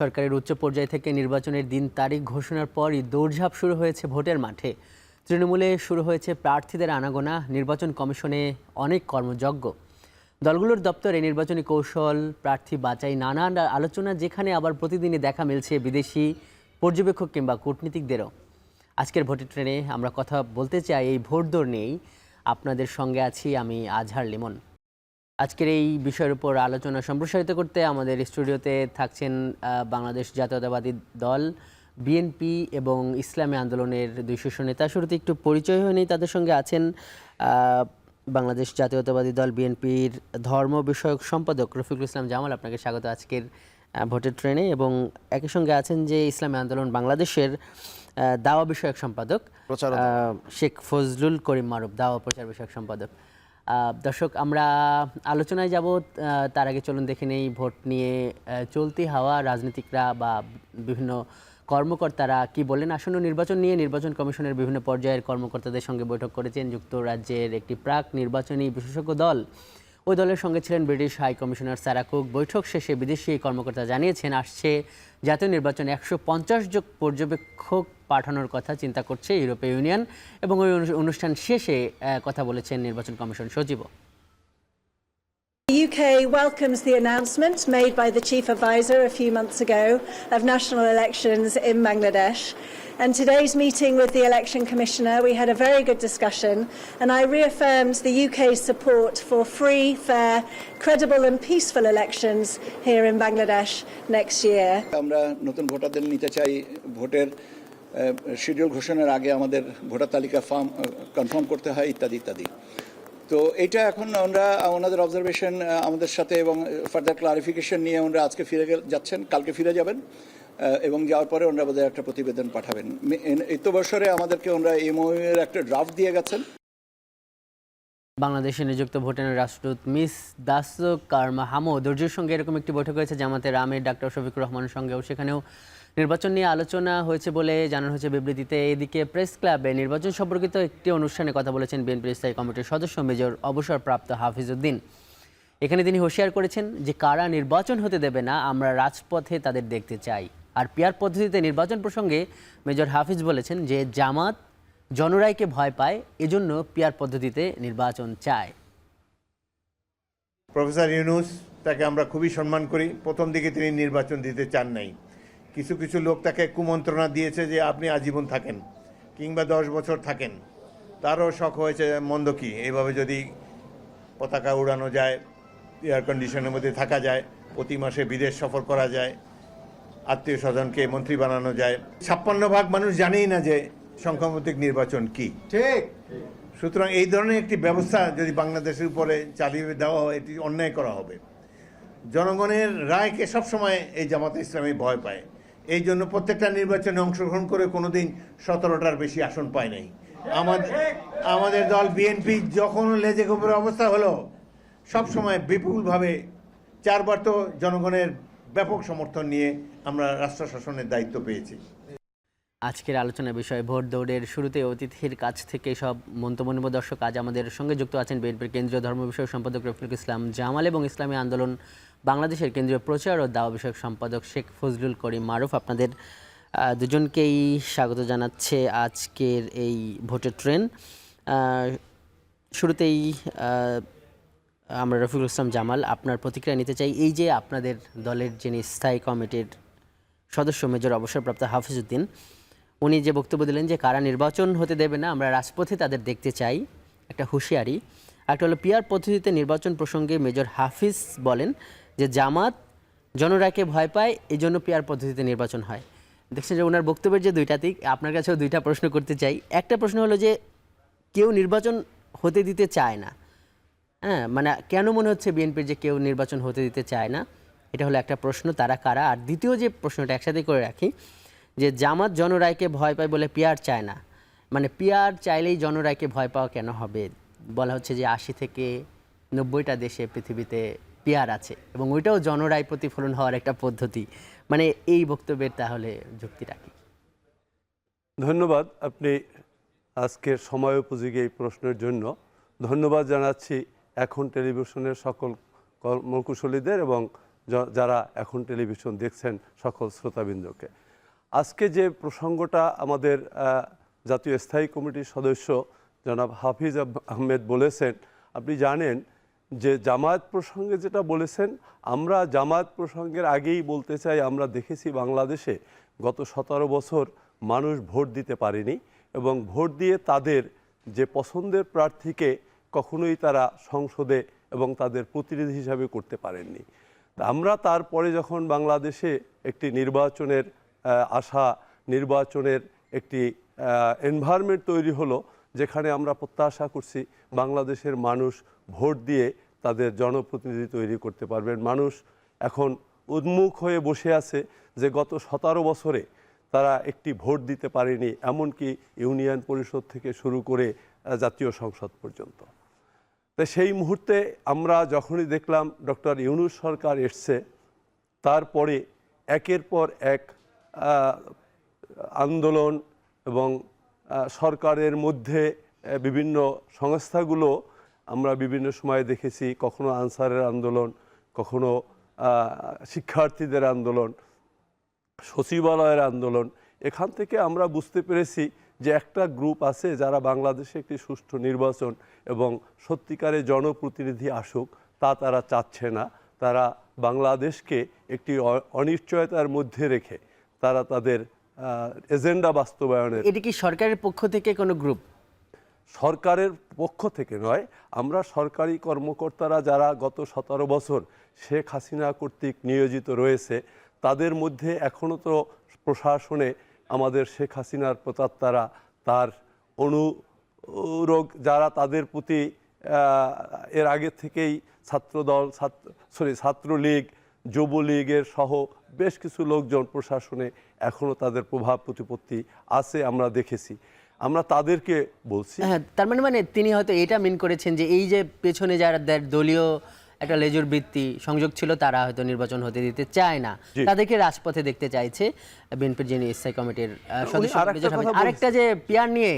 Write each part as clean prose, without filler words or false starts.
সরকারের উচ্চ পর্যায় থেকে নির্বাচনের দিন তারিখ ঘোষণার পরই দৌড়ঝাঁপ শুরু হয়েছে ভোটের মাঠে। তৃণমূলে শুরু হয়েছে প্রার্থীদের আনাগোনা, নির্বাচন কমিশনে অনেক কর্মযজ্ঞ। দলগুলোর দপ্তরে নির্বাচনী কৌশল, প্রার্থী বাছাই, নানান আলোচনা, যেখানে আবার প্রতিদিনই দেখা মিলছে বিদেশি পর্যবেক্ষক কিংবা কূটনীতিকদেরও। আজকের ভোটের ট্রেনে আমরা কথা বলতে চাই এই ভোট দৌড় নিয়েই। আপনাদের সঙ্গে আছি আমি আজহার লিমন। আজকের এই বিষয়ের উপর আলোচনা সম্প্রসারিত করতে আমাদের স্টুডিওতে থাকছেন বাংলাদেশ জাতীয়তাবাদী দল, বিএনপি এবং ইসলামী আন্দোলনের দুই শীর্ষ নেতা। শুরুতে একটু পরিচয় হয়নি, তাদের সঙ্গে আছেন বাংলাদেশ জাতীয়তাবাদী দল বিএনপির ধর্ম বিষয়ক সম্পাদক রফিকুল ইসলাম জামাল। আপনাকে স্বাগত আজকের ভোটের ট্রেনে। এবং একই সঙ্গে আছেন যে ইসলামী আন্দোলন বাংলাদেশের দাওয়া বিষয়ক সম্পাদক শেখ ফজলুল করিম মারুফ, দাওয়া প্রচার বিষয়ক সম্পাদক। দর্শক, আমরা আলোচনায় যাব, তার আগে চলুন দেখে নেই ভোট নিয়ে চলতি হাওয়া রাজনীতিকরা বা বিভিন্ন কর্মকর্তারা কি বলেন। আসন্ন নির্বাচন নিয়ে নির্বাচন কমিশনের বিভিন্ন পর্যায়ের কর্মকর্তাদের সঙ্গে বৈঠক করেছেন যুক্তরাজ্যের একটি প্রাক নির্বাচনী বিশেষজ্ঞ দল। ওই দলের সঙ্গে ছিলেন British high commissioner Sarah Cook. বৈঠক শেষে বিদেশি কর্মকর্তা জানিয়েছেন, আসছে জাতীয় নির্বাচনে 150 জন পর্যবেক্ষক পাঠানোর কথা চিন্তা করছে ইউরোপীয় ইউনিয়ন। এবং ওই অনুষ্ঠান শেষে কথা বলেছেন নির্বাচন কমিশন সচিব। The UK welcomes the announcement made by the Chief Advisor a few months ago of national elections in Bangladesh. And today's meeting with the Election Commissioner, we had a very good discussion, and I reaffirmed the UK's support for free, fair, credible and peaceful elections here in Bangladesh next year. আমরা নতুন ভোটারদের নিতে চাই। ভোটের schedule ঘোষণার আগে আমাদের voter তালিকা ফর্ম কনফার্ম করতে হয়, ইত্যাদি ইত্যাদি। তো এটা এখন আমরা ওনাদের অবজারভেশন আমাদের সাথে এবং ফার্দার ক্লারিফিকেশন নিয়ে ওনারা আজকে ফিরে যাচ্ছেন, কালকে ফিরে যাবেন এবং যাওয়ার পরে ওনারা বোধহয় একটা প্রতিবেদন পাঠাবেন। এই তো বছরে আমাদেরকে ওনারা এমওইউ এর একটা ড্রাফট দিয়ে গেছেন। বাংলাদেশে নিযুক্ত ভুটানের রাষ্ট্রদূত মিস দাসো কারমা হামো দর্জির সঙ্গে এরকম একটি বৈঠক হয়েছে জামাতের আমির ডাক্তার শফিকুর রহমানের সঙ্গেও। সেখানেও নির্বাচন নিয়ে আলোচনা হয়েছে বলে জানানো হয়েছে বিবৃতিতে। এদিকে প্রেস ক্লাবে নির্বাচন সম্পর্কিত একটি অনুষ্ঠানে কথা বলেছেন বিএনপির স্থায়ী কমিটির সদস্য মেজর অবসরপ্রাপ্ত হাফিজ উদ্দিন। এখানে তিনি হুঁশিয়ার করেছেন যে কারা নির্বাচন হতে দেবে না, আমরা রাজপথে তাদের দেখতে চাই। আর পিআর পদ্ধতিতে নির্বাচন প্রসঙ্গে মেজর হাফিজ বলেছেন যে জামাত জনরায়কে ভয় পায়, এজন্য পিআর পদ্ধতিতে নির্বাচন চায়। প্রফেসর ইউনূস, তাকে আমরা খুবই সম্মান করি। প্রথম দিকে তিনি নির্বাচন দিতে চান নাই। কিছু কিছু লোক তাকে কুমন্ত্রণা দিয়েছে যে আপনি আজীবন থাকেন কিংবা 10 বছর থাকেন। তারও শখ হয়েছে মন্দ কি, এইভাবে যদি পতাকা উড়ানো যায়, এয়ার কন্ডিশনের মধ্যে থাকা যায়, প্রতি মাসে বিদেশ সফর করা যায়, আত্মীয় স্বজনকে মন্ত্রী বানানো যায়। 56% মানুষ জানেই না যে সংখ্যানুপাতিক নির্বাচন কি। ঠিক। সুতরাং এই ধরনের একটি ব্যবস্থা যদি বাংলাদেশের উপরে চালিয়ে দেওয়া হয়, এটি অন্যায় করা হবে। জনগণের রায়কে সবসময় এই জামাতে ইসলামী ভয় পায়। এই জন্য প্রত্যেকটা নির্বাচনে অংশগ্রহণ করে কোনোদিন 17টার বেশি আসন পায় নাই। আমাদের দল বিএনপি যখন লেজে গোবরের অবস্থা হলো, সবসময় বিপুলভাবে 4 বার তো জনগণের ব্যাপক সমর্থন নিয়ে আমরা রাষ্ট্র শাসনের দায়িত্ব পেয়েছি। আজকের আলোচনার বিষয় ভোট দৌড়ের শুরুতে অতিথির কাছ থেকে সব মন্তব্য নিব। দর্শক, আজ আমাদের সঙ্গে যুক্ত আছেন বিএনপির কেন্দ্রীয় ধর্ম বিষয়ক সম্পাদক রফিকুল ইসলাম জামাল এবং ইসলামী আন্দোলন বাংলাদেশের কেন্দ্রীয় প্রচার ও দাওয়া বিষয়ক সম্পাদক শেখ ফজলুল করিম মারুফ। আপনাদের দুজনকেই স্বাগত জানাচ্ছে আজকের এই ভোটের ট্রেন। শুরুতেই আমরা রফিকুল ইসলাম জামাল, আপনার প্রতিক্রিয়া নিতে চাই। এই যে আপনাদের দলের যিনি স্থায়ী কমিটির সদস্য মেজর অবসরপ্রাপ্ত হাফিজ উদ্দিন, উনি যে বক্তব্য দিলেন যে কারা নির্বাচন হতে দেবে না, আমরা রাজপথে তাদের দেখতে চাই, একটা হুঁশিয়ারি। একটা হলো পিআর পদ্ধতিতে নির্বাচন প্রসঙ্গে মেজর হাফিজ বলেন যে জামাত জনরায়কে ভয় পায়, এই জন্য পিআর পদ্ধতিতে নির্বাচন হয়। দেখছেন যে ওনার বক্তব্যের যে দুইটা দিক, আপনার কাছেও দুইটা প্রশ্ন করতে চাই। একটা প্রশ্ন হলো যে কেউ নির্বাচন হতে দিতে চায় না, মানে কেন মনে হচ্ছে বিএনপির যে কেউ নির্বাচন হতে দিতে চায় না, এটা হলো একটা প্রশ্ন, তারা কারা। আর দ্বিতীয় যে প্রশ্নটা একসাথে করে রাখি, যে জামাত জনরায়কে ভয় পায় বলে পিআর চায় না, মানে পিআর চাইলেই জনরায়কে ভয় পাওয়া কেন হবে? বলা হচ্ছে যে 80 থেকে 90টা দেশে পৃথিবীতে পিআর আছে এবং ওইটাও জনরায় প্রতিফলন হওয়ার একটা পদ্ধতি। মানে এই বক্তব্যের তাহলে যুক্তিটা কি? ধন্যবাদ। আপনি আজকের সময় উপযোগী এই প্রশ্নের জন্য ধন্যবাদ জানাচ্ছি এখন টেলিভিশনের সকল কর্মকুশলীদের এবং যারা এখন টেলিভিশন দেখছেন সকল শ্রোতাবৃন্দকে। আজকে যে প্রসঙ্গটা আমাদের জাতীয় স্থায়ী কমিটির সদস্য জনাব হাফিজ আহমেদ বলেছেন, আপনি জানেন যে জামায়াত প্রসঙ্গে যেটা বলেছেন, আমরা জামায়াত প্রসঙ্গের আগেই বলতে চাই, আমরা দেখেছি বাংলাদেশে গত 17 বছর মানুষ ভোট দিতে পারেনি এবং ভোট দিয়ে তাদের যে পছন্দের প্রার্থীকে কখনোই তারা সংসদে এবং তাদের প্রতিনিধি হিসাবে করতে পারেননি। আমরা তারপরে যখন বাংলাদেশে একটি নির্বাচনের আশা, নির্বাচনের একটি এনভায়রনমেন্ট তৈরি হলো, যেখানে আমরা প্রত্যাশা করছি বাংলাদেশের মানুষ ভোট দিয়ে তাদের জনপ্রতিনিধি তৈরি করতে পারবেন। মানুষ এখন উন্মুখ হয়ে বসে আছে যে গত 17 বছরে তারা একটি ভোট দিতে পারেনি, এমনকি ইউনিয়ন পরিষদ থেকে শুরু করে জাতীয় সংসদ পর্যন্ত। তাই সেই মুহূর্তে আমরা যখনই দেখলাম ডক্টর ইউনূস সরকার এসছে, তারপরে একের পর এক আন্দোলন এবং সরকারের মধ্যে বিভিন্ন সংস্থাগুলো আমরা বিভিন্ন সময়ে দেখেছি, কখনো আনসারের আন্দোলন, কখনো শিক্ষার্থীদের আন্দোলন, সচিবালয়ের আন্দোলন। এখান থেকে আমরা বুঝতে পেরেছি যে একটা গ্রুপ আছে যারা বাংলাদেশে একটি সুষ্ঠু নির্বাচন এবং সত্যিকারে জনপ্রতিনিধি আসুক তা তারা চাচ্ছে না। তারা বাংলাদেশকে একটি অনিশ্চয়তার মধ্যে রেখে তারা তাদের এজেন্ডা বাস্তবায়নের। এটি কি সরকারের পক্ষ থেকে কোনো গ্রুপ? সরকারের পক্ষ থেকে নয়, আমরা সরকারি কর্মকর্তারা যারা গত 17 বছর শেখ হাসিনা কর্তৃক নিয়োজিত রয়েছে, তাদের মধ্যে এখনও তো প্রশাসনে আমাদের শেখ হাসিনার প্রতাত্তারা, তার অনুরোগ যারা, তাদের প্রতি এর আগে থেকেই ছাত্রদল, ছাত্রলীগ, যুবলীগের সহ বেশ কিছু লোকজন প্রশাসনে এখনও তাদের প্রভাব প্রতিপত্তি আছে, আমরা দেখেছি। আমরা তাদেরকে বলছি, হ্যাঁ, তার মানে তিনি হয়তো এটা মিন করেছেন যে এই যে পেছনে যারা দলীয় একটা লেজুর বৃত্তি সংযোগ ছিল, তারা হয়তো নির্বাচন হতে দিতে চায় না, তাদেরকে রাজপথে দেখতে চাইছে বিএনপির যিনি স্থায়ী কমিটির সদস্য। আরেকটা যে পিয়ার নিয়ে,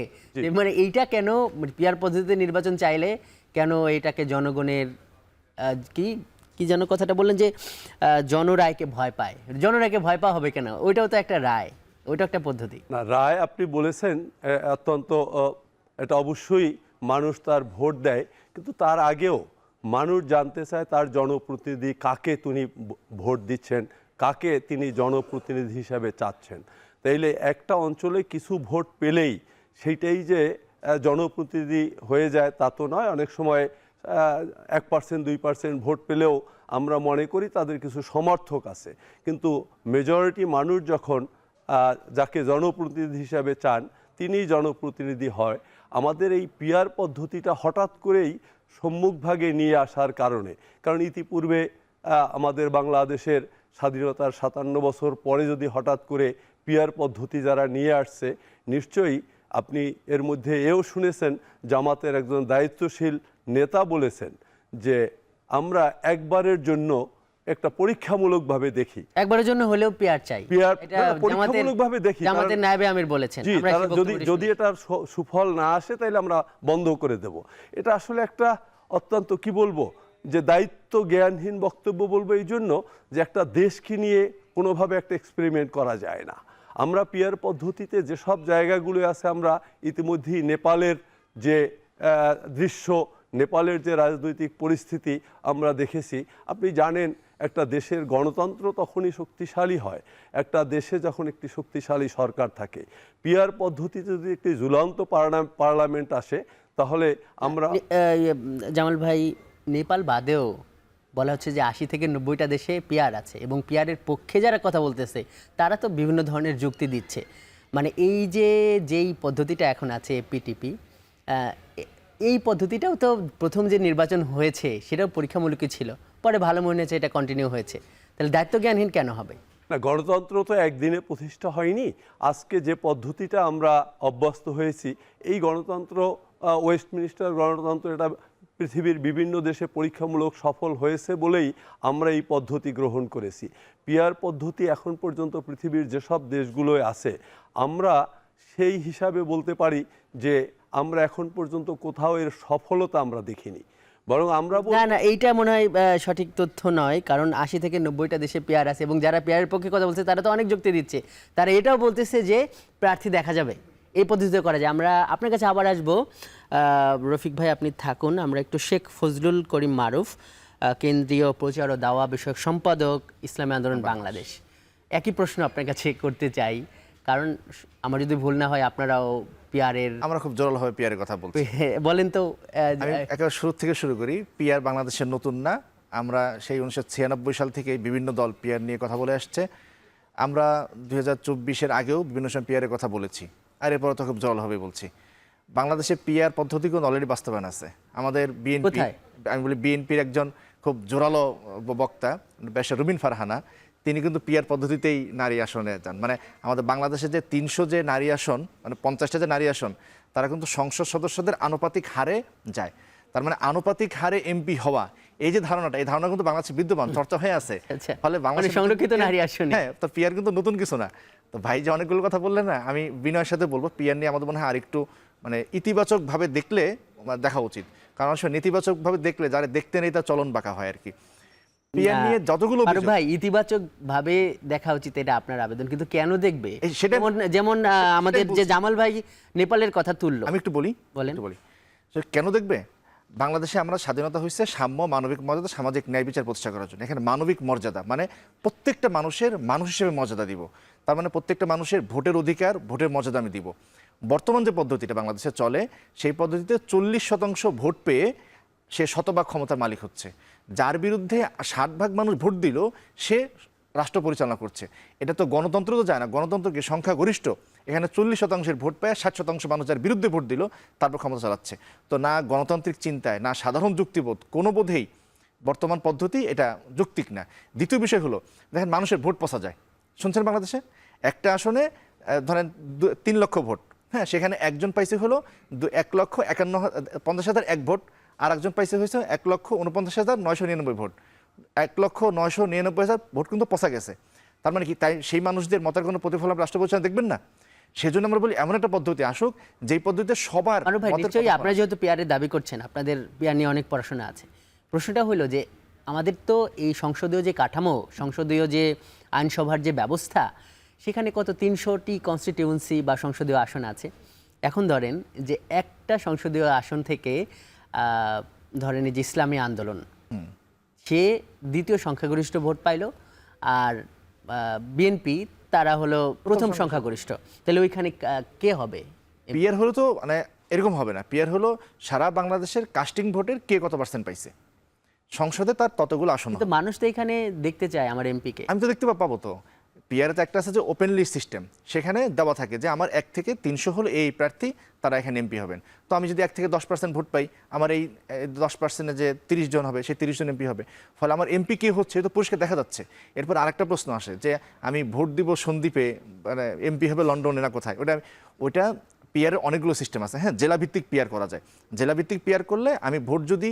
মানে এইটা কেন পিয়ার পদ্ধতিতে নির্বাচন চাইলে কেন এটাকে জনগণের কি যেন কথাটা বললেন যে জনরায়কে ভয় পায়, জনরায়কে ভয় পাওয়া হবে কেন? ওইটাও তো একটা রায়, ওইটা একটা পদ্ধতি না। রায় আপনি বলেছেন অত্যন্ত, এটা অবশ্যই মানুষ তার ভোট দেয়, কিন্তু তার আগেও মানুষ জানতে চায় তার জনপ্রতিনিধি কাকে তিনি ভোট দিচ্ছেন, কাকে তিনি জনপ্রতিনিধি হিসাবে চাচ্ছেন। তাইলে একটা অঞ্চলে কিছু ভোট পেলেই সেইটাই যে জনপ্রতিনিধি হয়ে যায় তা তো নয়। অনেক সময় 1% 2% ভোট পেলেও আমরা মনে করি তাদের কিছু সমর্থক আছে, কিন্তু মেজরিটি মানুষ যখন যাকে জনপ্রতিনিধি হিসাবে চান তিনিই জনপ্রতিনিধি হয়। আমাদের এই পিয়ার পদ্ধতিটা হঠাৎ করেই সম্মুখভাগে নিয়ে আসার কারণে, কারণ ইতিপূর্বে আমাদের বাংলাদেশের স্বাধীনতার 57 বছর পরে যদি হঠাৎ করে পিয়ার পদ্ধতি যারা নিয়ে আসছে, নিশ্চয়ই আপনি এর মধ্যে এও শুনেছেন জামাতের একজন দায়িত্বশীল নেতা বলেছেন যে আমরা একবারের জন্য একটা পরীক্ষামূলকভাবে দেখি, একবারের জন্য হলেও পিয়ার চাই, এটা পরীক্ষামূলকভাবে দেখি। জামাতের নায়েবে আমির বলেছেন যদি এটার সুফল না আসে তাহলে আমরা বন্ধ করে দেব। এটা আসলে একটা অত্যন্ত কি বলবো যে দায়িত্ব জ্ঞানহীন বক্তব্য বলবো, এই জন্য যে একটা দেশকে নিয়ে কোনোভাবে একটা এক্সপেরিমেন্ট করা যায় না। আমরা পিয়ার পদ্ধতিতে যেসব জায়গাগুলো আছে, আমরা ইতিমধ্যেই নেপালের যে দৃশ্য, নেপালের যে রাজনৈতিক পরিস্থিতি আমরা দেখেছি। আপনি জানেন একটা দেশের গণতন্ত্র তখনই শক্তিশালী হয় একটা দেশে যখন একটি শক্তিশালী সরকার থাকে। পিয়ার পদ্ধতিতে যদি একটি ঝুলন্ত পার্লামেন্ট আসে তাহলে আমরা জামাল ভাই, নেপাল বাদেও বলা হচ্ছে যে 80 থেকে 90টা দেশে পিয়ার আছে এবং পিয়ারের পক্ষে যারা কথা বলতেছে তারা তো বিভিন্ন ধরনের যুক্তি দিচ্ছে। মানে এই যেই পদ্ধতিটা এখন আছে পিটিপি, এই পদ্ধতিটাও তো প্রথম যে নির্বাচন হয়েছে সেটাও পরীক্ষামূলকই ছিল, পরে ভালো মনে হয়েছে এটা কন্টিনিউ হয়েছে, তাহলে দায়িত্বজ্ঞানহীন কেন হবে? না, গণতন্ত্র তো একদিনে প্রতিষ্ঠা হয়নি। আজকে যে পদ্ধতিটা আমরা অভ্যস্ত হয়েছি, এই গণতন্ত্র ওয়েস্টমিনিস্টার গণতন্ত্র, এটা পৃথিবীর বিভিন্ন দেশে পরীক্ষামূলক সফল হয়েছে বলেই আমরা এই পদ্ধতি গ্রহণ করেছি। পিয়ার পদ্ধতি এখন পর্যন্ত পৃথিবীর যেসব দেশগুলোয় আছে, আমরা সেই হিসাবে বলতে পারি যে আমরা এখন পর্যন্ত কোথাও এর সফলতা আমরা দেখিনি। বরং আমরা না না এইটা মনে হয় সঠিক তথ্য নয়, কারণ 80 থেকে 90টা দেশে পেয়ার আছে এবং যারা পেয়ারের পক্ষে কথা বলছে তারা তো অনেক যুক্তি দিচ্ছে। তারা এটাও বলতেছে যে প্রার্থী দেখা যাবে, এই পদ্ধতিতে করা যায়। আমরা আপনার কাছে আবার আসবো, রফিক ভাই আপনি থাকুন। আমরা একটু শেখ ফজলুল করিম মারুফ, কেন্দ্রীয় প্রচার ও দাওয়া বিষয়ক সম্পাদক, ইসলামী আন্দোলন বাংলাদেশ, একই প্রশ্ন আপনার কাছে করতে চাই, কারণ আমার যদি ভুল না হয় আপনারাও পিয়ারের। আমরা খুব জোরালোভাবে পিয়ারের কথা বলছি। বলেন তো। আমি একেবারে শুরু থেকে শুরু করি। পিয়ার বাংলাদেশের নতুন না, আমরা সেই 1996 সাল থেকে বিভিন্ন দল পিয়ার নিয়ে কথা বলে আসছে। আমরা 2024-এর আগেও বিভিন্ন সময় পিয়ারের কথা বলেছি, আর এরপর তো খুব জোরালোভাবে বলছি। বাংলাদেশে পিয়ার পদ্ধতিগুলো অলরেডি বাস্তবায়ন আছে। আমাদের বিএনপি, আমি বলি বিএনপির একজন খুব জোরালো বক্তা বেশ রুমিন ফারহানা, তিনি কিন্তু পিয়ার পদ্ধতিতেই নারী আসনে যান। মানে আমাদের বাংলাদেশে যে 300 যে নারী আসন, মানে 50টা যে নারী আসন, তারা কিন্তু সংসদ সদস্যদের আনুপাতিক হারে যায়। তার মানে আনুপাতিক হারে এমপি হওয়া, এই যে ধারণাটা, এই ধারণা কিন্তু বাংলাদেশে বিদ্যমান, চর্চা হয়ে আছে। ফলে বাংলাদেশ সংরক্ষিত নারী আসন, হ্যাঁ, তো পিয়ার কিন্তু নতুন কিছু না। তো ভাই যে অনেকগুলো কথা বললেন না, আমি বিনয়ের সাথে বলবো পিয়ার নিয়ে আমাদের মনে হয় আরেকটু মানে ইতিবাচকভাবে দেখলে দেখা উচিত। কারণ আসলে নেতিবাচকভাবে দেখলে যারা দেখতে নেই তার চলন বাঁকা হয় আর কি। পিয়ার নিয়ে যতগুলো ভাই ইতিবাচক ভাবে দেখা উচিত, এটা আপনার আবেদন, কিন্তু কেন দেখবে? যেমন আমাদের যে জামাল ভাই নেপালের কথা তুললো, আমি একটু বলি, বলেন। কেন দেখবে? বাংলাদেশে আমরা স্বাধীনতা হয়েছে সাম্য, মানবিক মর্যাদা, সামাজিক ন্যায় বিচার প্রতিষ্ঠা করার জন্য। এখানে মানবিক মর্যাদা মানে প্রত্যেকটা মানুষের মানুষ হিসেবে মর্যাদা দিব, তার মানে প্রত্যেকটা মানুষের ভোটের অধিকার, ভোটের মর্যাদা আমি দিব। বর্তমান যে পদ্ধতিটা বাংলাদেশে চলে, সেই পদ্ধতিতে 40% ভোট পেয়ে সে শতভাগ ক্ষমতার মালিক হচ্ছে। যার বিরুদ্ধে 60% মানুষ ভোট দিল, সে রাষ্ট্র পরিচালনা করছে। এটা তো গণতন্ত্র তো যায় না, গণতন্ত্রকে সংখ্যাগরিষ্ঠ। এখানে 40% ভোট পায় 60% মানুষ যার বিরুদ্ধে ভোট দিল তারপর ক্ষমতা চালাচ্ছে। তো না গণতান্ত্রিক চিন্তায়, না সাধারণ যুক্তিবোধ, কোনো বোধেই বর্তমান পদ্ধতি এটা যৌক্তিক না। দ্বিতীয় বিষয় হলো, দেখেন মানুষের ভোট পচা যায়। শুনছেন বাংলাদেশে একটা আসনে ধরেন 3 লক্ষ ভোট, হ্যাঁ, সেখানে একজন পাইছে হলো 1,51,50,000 এক ভোট, আর একজন পাইছে হয়েছে 1,49,999 ভোট। 1,999,000 ভোট কিন্তু পচা গেছে। তার মানে কি তাই সেই মানুষদের মতের কোনো প্রতিফলন রাষ্ট্র পরিচালনা দেখবেন না? সেজন্য আমরা বলি এমন একটা পদ্ধতি আসুক যেই পদ্ধতিতে সবার। নিশ্চয়ই আপনারা যেহেতু পিয়ারের দাবি করছেন, আপনাদের পিয়ার নিয়ে অনেক পড়াশোনা আছে। প্রশ্নটা হলো যে আমাদের তো এই সংসদীয় যে কাঠামো, সংসদীয় যে আইনসভার যে ব্যবস্থা, সেখানে কত 300টি কনস্টিটিউয়েন্সি বা সংসদীয় আসন আছে। এখন ধরেন যে একটা সংসদীয় আসন থেকে ধরেন যে ইসলামী আন্দোলন, সে দ্বিতীয় সংখ্যাগরিষ্ঠ ভোট পাইল, আর বিএনপি তারা হলো প্রথম সংখ্যাগরিষ্ঠ, তাহলে ওইখানে কে হবে? পিয়ার হলো তো মানে এরকম হবে না। পিয়ার হলো সারা বাংলাদেশের কাস্টিং ভোটের কে কত পার্সেন্ট পাইছে, সংসদে তার ততগুলো আসন। কিন্তু মানুষ তো এখানে দেখতে চায় আমার এমপিকে। আমি তো দেখতে পাবো তো। পিয়ারে একটা আছে যে ওপেন লিস্ট সিস্টেম, সেখানে দেওয়া থাকে যে আমার 1 থেকে 300 হলো এই প্রার্থী, তারা এখানে এমপি হবেন। তো আমি যদি 1 থেকে 10% ভোট পাই, আমার এই 10%-এ যে 30 জন হবে, সেই 30 জন এমপি হবে। ফলে আমার এমপি কে হচ্ছে তো পরিষ্কার দেখা যাচ্ছে। এরপর আরেকটা প্রশ্ন আসে যে আমি ভোট দিব সন্দ্বীপে, মানে এমপি হবে লন্ডনে না কোথায়। ওইটা পিয়ারের অনেকগুলো সিস্টেম আছে। হ্যাঁ, জেলাভিত্তিক পিয়ার করা যায়। জেলাভিত্তিক পিয়ার করলে আমি ভোট যদি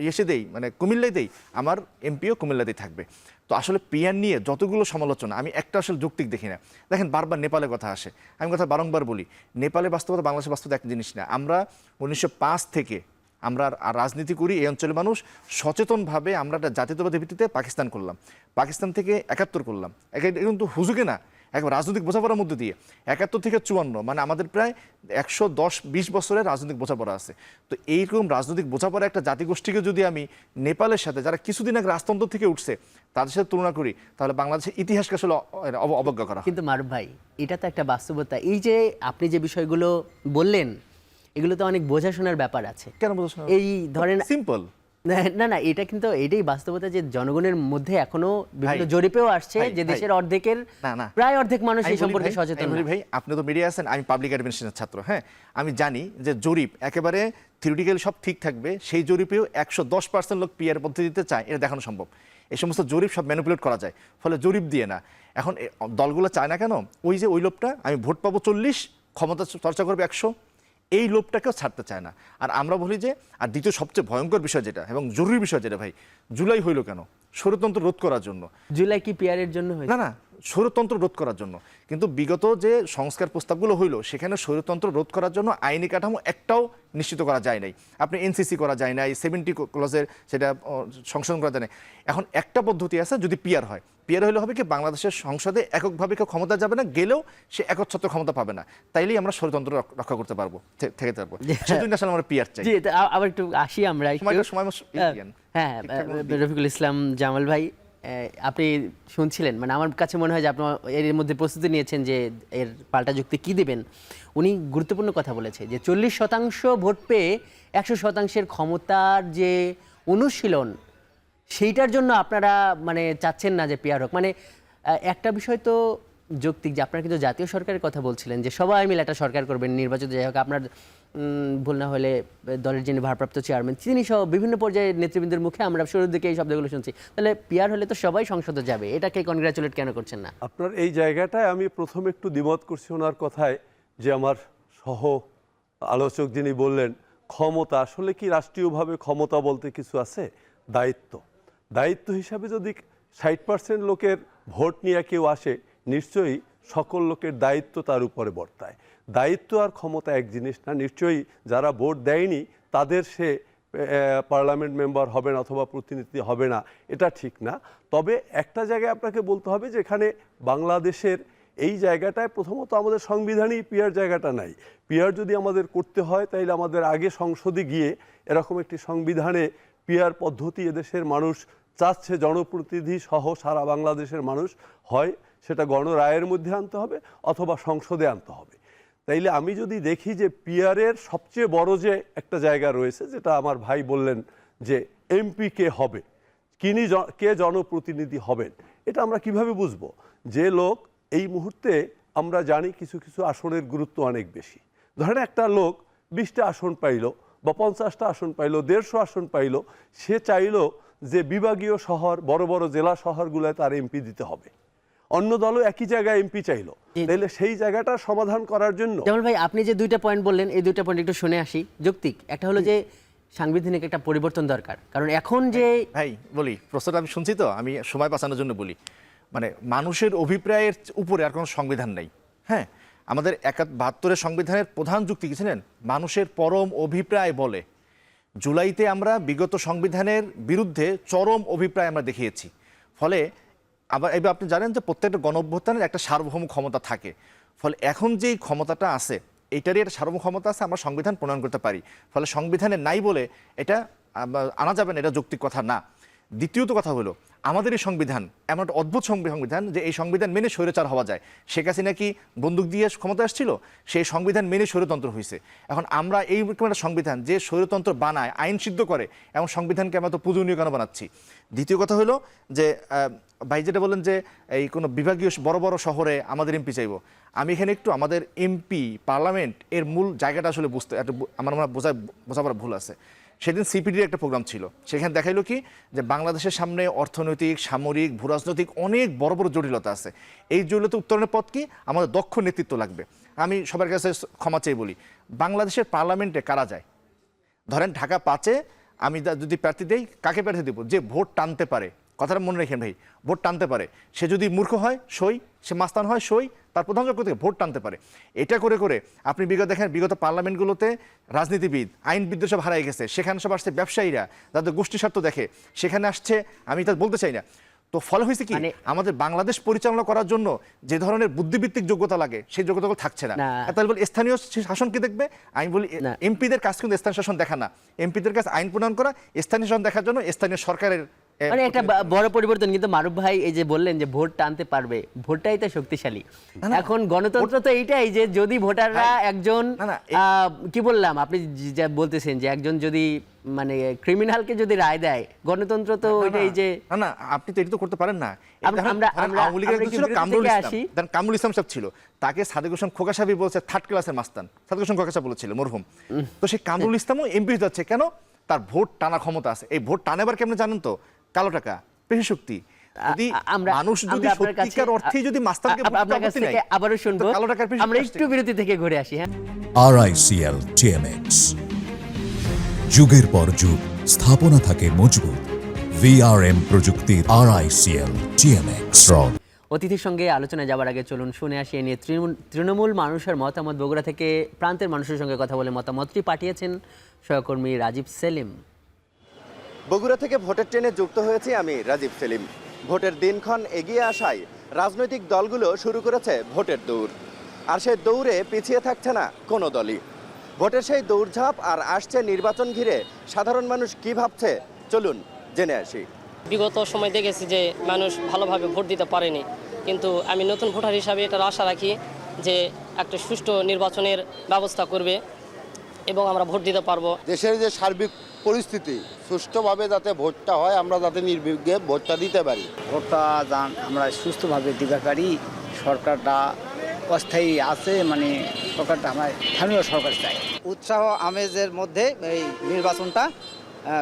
এসে দেই, মানে কুমিল্লায় দেই, আমার এমপিও কুমিল্লাতেই থাকবে। তো আসলে পিয়ার নিয়ে যতগুলো সমালোচনা, আমি একটা আসলে যৌক্তিক দেখি না। দেখেন বারবার নেপালের কথা আসে, আমি কথা বারংবার বলি, নেপালে বাস্তবতা বাংলাদেশের বাস্তবতা এক জিনিস না। আমরা 1905 থেকে আমরা রাজনীতি করি, এই অঞ্চলের মানুষ সচেতনভাবে আমরা একটা জাতীয়তাবাদী ভিত্তিতে পাকিস্তান করলাম, পাকিস্তান থেকে 71 করলাম। কিন্তু হুজুগে না, একবার রাজনৈতিক বোঝাপড়ার মধ্যে দিয়ে 71 থেকে 54, মানে আমাদের প্রায় 110-20 বছরের রাজনৈতিক বোঝাপড়া আছে। তো এইরকম রাজনৈতিক বোঝাপড়া একটা জাতিগোষ্ঠীকে যদি আমি নেপালের সাথে, যারা কিছুদিন আগে রাজতন্ত্র থেকে উঠছে, তাদের সাথে তুলনা করি, তাহলে বাংলাদেশের ইতিহাসকে আসলে অবজ্ঞা করা। কিন্তু মারুফ ভাই, এটা তো একটা বাস্তবতা। এই যে আপনি যে বিষয়গুলো বললেন, এগুলো তো অনেক বোঝাশোনার ব্যাপার আছে। কেন বোঝাশোনা? এই ধরেন সিম্পল না না, এটা কিন্তু এটাই বাস্তবতা যে জনগণের মধ্যে এখনো বিভিন্ন জরিপেও আসছে যে দেশের অর্ধেকের, প্রায় অর্ধেক মানুষ এই সম্পর্কে সচেতন না। ভাই আপনি তো মিডিয়া আছেন, আমি পাবলিক অ্যাডমিনিস্ট্রেশনের ছাত্র। হ্যাঁ, আমি জানি যে জরিপ একেবারে থিওরিটিক্যালি সব ঠিক থাকবে, সেই জরিপেও 110% লোক পিয়ার পদ্ধতিতে চায়, এটা দেখানো সম্ভব। এই সমস্ত জরিপ সব ম্যানিপুলেট করা যায়, ফলে জরিপ দিয়ে না। এখন দলগুলো চায় না কেন? ওই যে ওই লোকটা, আমি ভোট পাবো 40, ক্ষমতা চর্চা করবে 100, এই লোকটাকেও ছাড়তে চায় না। আর আমরা বলি যে, আর দ্বিতীয় সবচেয়ে ভয়ঙ্কর বিষয় যেটা এবং জরুরি বিষয় যেটা, ভাই জুলাই হইল কেন? স্বৈরতন্ত্র রোধ করার জন্য। জুলাই কি পিয়ারের জন্য হয়েছে? না না, স্বৈরতন্ত্র রোধ করার জন্য। কিন্তু বিগত যে সংস্কার প্রস্তাবগুলো হইলো সেখানে স্বৈরতন্ত্র রোধ করার জন্য আইনি কাঠামো একটাও নিশ্চিত করা যায় নাই। আপনি এনসিসি করা যায় নাই, 70 ক্লজের সেটা সংশোধন করা যায় নাই। এখন একটা পদ্ধতি আছে, যদি পিআর হয়, পিআর হলে হবে কি বাংলাদেশের সংসদে এককভাবে কেউ ক্ষমতা যাবে না, গেলেও সে একচ্ছত্র ক্ষমতা পাবে না, তাইলেই আমরা স্বৈরতন্ত্র রক্ষা করতে পারবো, থেকে পারবো। সেজন্য আসলে আমরা পিআর চাই। জি, আবার একটু আসি আমরা হ্যাঁ, রফিকুল ইসলাম জামাল ভাই, আপনি শুনছিলেন, মানে আমার কাছে মনে হয় যে আপনি এর মধ্যে প্রস্তুতি নিয়েছেন যে এর পাল্টা যুক্তি কি দিবেন। উনি গুরুত্বপূর্ণ কথা বলেছে যে 40% ভোট পেয়ে 100%-এর ক্ষমতার যে অনুশীলন, সেইটার জন্য আপনারা মানে চাচ্ছেন না যে পিআর হোক। মানে একটা বিষয় তো যৌক্তিক যে আপনারা কিন্তু জাতীয় সরকারের কথা বলছিলেন যে সবাই মিলে একটা সরকার করবেন, নির্বাচিত যাই হোক, আপনার ভুল না হলে দলের যিনি ভারপ্রাপ্ত চেয়ারম্যান তিনি সহ বিভিন্ন পর্যায়ে নেতৃবৃন্দের মুখে আমরা শুরুর দিকে এই শব্দগুলো শুনছি। তাহলে পিআর হলে তো সবাই সংসদে যাবে, এটাকে কনগ্রাচুলেট কেন করছেন না? আপনার এই জায়গাটায় আমি প্রথমে একটু দ্বিমত করছি ওনার কথায়, যে আমার সহ আলোচক যিনি বললেন ক্ষমতা, আসলে কি রাষ্ট্রীয়ভাবে ক্ষমতা বলতে কিছু আছে? দায়িত্ব হিসাবে যদি 60% লোকের ভোট নিয়ে কেউ আসে, নিশ্চয়ই সকল লোকের দায়িত্ব তার উপরে বর্তায়। দায়িত্ব আর ক্ষমতা এক জিনিস না। নিশ্চয়ই যারা ভোট দেয়নি তাদের সে পার্লামেন্ট মেম্বার হবে না অথবা প্রতিনিধি হবে না, এটা ঠিক না। তবে একটা জায়গায় আপনাকে বলতে হবে যে এখানে বাংলাদেশের এই জায়গাটায় প্রথমত আমাদের সংবিধানেই পিআর জায়গাটা নাই। পিআর যদি আমাদের করতে হয় তাইলে আমাদের আগে সংসদে গিয়ে এরকম একটি সংবিধানে পিআর পদ্ধতি এদেশের মানুষ চাচ্ছে, জনপ্রতিনিধি সহ সারা বাংলাদেশের মানুষ, হয় সেটা গণরায়ের মধ্যে আনতে হবে অথবা সংসদে আনতে হবে। তাইলে আমি যদি দেখি যে পিআরের সবচেয়ে বড় যে একটা জায়গা রয়েছে, যেটা আমার ভাই বললেন যে এমপি কে হবে, কে জনপ্রতিনিধি হবেন, এটা আমরা কিভাবে বুঝবো? যে লোক এই মুহূর্তে আমরা জানি কিছু কিছু আসনের গুরুত্ব অনেক বেশি। ধরেন একটা লোক 20টা আসন পাইলো বা 50টা আসন পাইলো, 150 আসন পাইলো, সে চাইলো যে বিভাগীয় শহর, বড় বড় জেলা শহরগুলোয় তার এমপি দিতে হবে। অন্য দলও একই জায়গায় এমপি চাইলো, তাহলে সেই জায়গাটা সমাধান করার জন্য। যেমন ভাই আপনি যে দুইটা পয়েন্ট বললেন, এই দুইটা পয়েন্ট একটু শুনে আসি। যৌক্তিক একটা হলো যে সাংবিধানিক একটা পরিবর্তন দরকার, কারণ এখন যে ভাই বলি প্রশ্নটা আমি শুনছি, তো আমি সময় বাঁচানোর জন্য বলি, মানে মানুষের অভিপ্রায়ের উপরে আর কোনো সংবিধান নেই। হ্যাঁ, আমাদের 72-এর সংবিধানের প্রধান যুক্তি কি ছিলেন? মানুষের পরম অভিপ্রায় বলে। জুলাইতে আমরা বিগত সংবিধানের বিরুদ্ধে চরম অভিপ্রায় আমরা দেখিয়েছি। ফলে আবার এবার আপনি জানেন যে প্রত্যেকটা গণঅভ্যুত্থানের একটা সার্বভৌম ক্ষমতা থাকে। ফলে এখন যেই ক্ষমতাটা আছে, এটারই একটা সার্বভৌম ক্ষমতা আছে, আমরা সংবিধান প্রণয়ন করতে পারি। ফলে সংবিধানে নাই বলে এটা আনা যাবে না, এটা যৌক্তিক কথা না। দ্বিতীয়ত কথা হলো, আমাদের এই সংবিধান এমন একটা অদ্ভুত সংবিধান যে এই সংবিধান মেনে স্বৈরাচার হওয়া যায়। শেখ হাসিনা কি বন্দুক দিয়ে ক্ষমতা আসছিল? সেই সংবিধান মেনে স্বৈরতন্ত্র হয়েছে। এখন আমরা এইরকম একটা সংবিধান যে স্বৈরতন্ত্র বানায়, আইন সিদ্ধ করে, এমন সংবিধানকে আমরা তো পূজনীয় কেন বানাচ্ছি? দ্বিতীয় কথা হলো যে ভাই যেটা বললেন যে এই কোনো বিভাগীয় বড় বড় শহরে আমাদের এমপি চাইবো, আমি এখানে একটু আমাদের এমপি পার্লামেন্ট এর মূল জায়গাটা আসলে বুঝতে আমার মনে হয় বোঝাবার ভুল আছে। সেদিন সিপিডির একটা প্রোগ্রাম ছিল, সেখানে দেখাইলো কি যে বাংলাদেশের সামনে অর্থনৈতিক, সামরিক, ভূরাজনৈতিক অনেক বড় বড় জটিলতা আছে। এই জটিলতা উত্তরণের পথ কি? আমাদের দক্ষ নেতৃত্ব লাগবে। আমি সবার কাছে ক্ষমা চেয়ে বলি, বাংলাদেশের পার্লামেন্টে কারা যায়? ধরেন ঢাকা 5-এ আমি যদি প্রার্থী দেই, কাকে প্রার্থী দেবো? যে ভোট টানতে পারে। কথাটা মনে রাখেন ভাই, ভোট টানতে পারে। সে যদি মূর্খ হয় সই, সে মাস্তান হয় সই, তার প্রধান যোগ্য থেকে ভোট টানতে পারে। এটা করে করে আপনি দেখেন বিগত পার্লামেন্টগুলোতে রাজনীতিবিদ, আইনবিদ সব হারাই গেছে। সেখানে সব আসছে ব্যবসায়ীরা, যাদের গোষ্ঠী স্বার্থ দেখে, সেখানে আসছে, আমি তা বলতে চাই না। তো ফলে হয়েছে কি, আমাদের বাংলাদেশ পরিচালনা করার জন্য যে ধরনের বুদ্ধিভিত্তিক যোগ্যতা লাগে সেই যোগ্যতাগুলো থাকছে না। তাহলে বলি স্থানীয় শাসন কি দেখবে? আমি বলি এমপিদের কাজ কিন্তু স্থানীয় শাসন দেখা না, এমপিদের কাছে আইন প্রণয়ন করা, স্থানীয় শাসন দেখার জন্য স্থানীয় সরকারের মানে একটা বড় পরিবর্তন। কিন্তু মারুফ ভাই এই যে বললেন যে ভোট টানতে পারবে, ভোটটাই তো শক্তিশালী। এখন গণতন্ত্র তো এইটাই যে যদি ভোটাররা একজন কি বললাম, আপনি যা বলতেছেন যে একজন যদি মানে ক্রিমিনালকে যদি রায় দেয়, গণতন্ত্র তো ওইটাই যে না, আপনি তো এটা তো করতে পারেন না। কামরুল ইসলাম সাহেব ছিল, তাকে সাদেক হোসেন খোকা সাহেব বলছে থার্ড ক্লাসের মাস্তান, সাদেক হোসেন খোকা সাহেব বলেছিল মরহুম। তো সেই কামরুল ইসলামও এমপি হতে যাচ্ছে কেন? তার ভোট টানা ক্ষমতা আছে। এই ভোট টানাবার কেমন জানেন তো? কালো টাকা, পেশি শক্তি। যদি মানুষ যদি সত্যিকার অর্থে যদি মাস্তানকে আপনার কাছ থেকে আবারও শুনবো, আমরা একটু বিরতি থেকে ঘুরে আসি। হ্যাঁ, RICL TMX, যুগের পর যুগ স্থাপনা থাকে মজবুত। VRM প্রযুক্তির RICL TMX। অতিথির সঙ্গে আলোচনায় যাওয়ার আগে চলুন শুনে আসি এ নিয়ে তৃণমূল মানুষের মতামত। বগুড়া থেকে প্রান্তের মানুষের সঙ্গে কথা বলে মতামতটি পাঠিয়েছেন সহকর্মী রাজীব সেলিম। বগুড়া থেকে ভোটের ট্রেনে যুক্ত হয়েছি আমি রাজীব সেলিম। ভোটের দিনক্ষণ এগিয়ে আসায় রাজনৈতিক দলগুলো শুরু করেছে ভোটের দৌড়, আর সেই দৌড়ে পিছিয়ে থাকছে না কোনো দলই। ভোটের সেই দৌড়ঝাঁপ আর আসছে নির্বাচন ঘিরে সাধারণ মানুষ কি ভাবছে চলুন জেনে আসি। বিগত সময় দেখেছি যে মানুষ ভালোভাবে ভোট দিতে পারেনি, কিন্তু আমি নতুন ভোটার হিসাবে এটার আশা রাখি যে একটা সুষ্ঠু নির্বাচনের ব্যবস্থা করবে এবং আমরা ভোট দিতে পারবো। দেশের যে সার্বিক পরিস্থিতি সুষ্ঠুভাবে যাতে ভোটটা হয়, আমরা যাতে নির্বিঘ্নে ভোটটা দিতে পারি। ভোটটা আমরা সুস্থভাবে দিতে পারি। সরকারটা অস্থায়ী আছে, মানে সরকারটা আমরা স্থানীয় সরকার চাই। উৎসাহ আমেজের মধ্যে এই নির্বাচনটা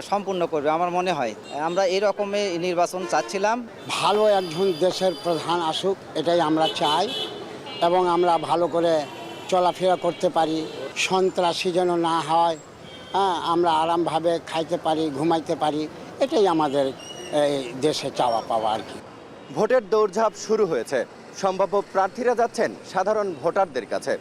সম্পূর্ণ করবে আমার মনে হয়। আমরা এই রকমের নির্বাচন চাচ্ছিলাম। ভালো একজন দেশের প্রধান আসুক, এটাই আমরা চাই, এবং আমরা ভালো করে চলাফেরা করতে পারি, সন্ত্রাসী যেন না হয়, হ্যাঁ, আমরা আরামভাবে খাইতে পারি, ঘুমাইতে পারি, এটাই আমাদের এই দেশে চাওয়া পাওয়া আর কি। ভোটের দৌড়ঝাঁপ শুরু হয়েছে, সম্ভাব্য প্রার্থীরা যাচ্ছেন সাধারণ ভোটারদের কাছে।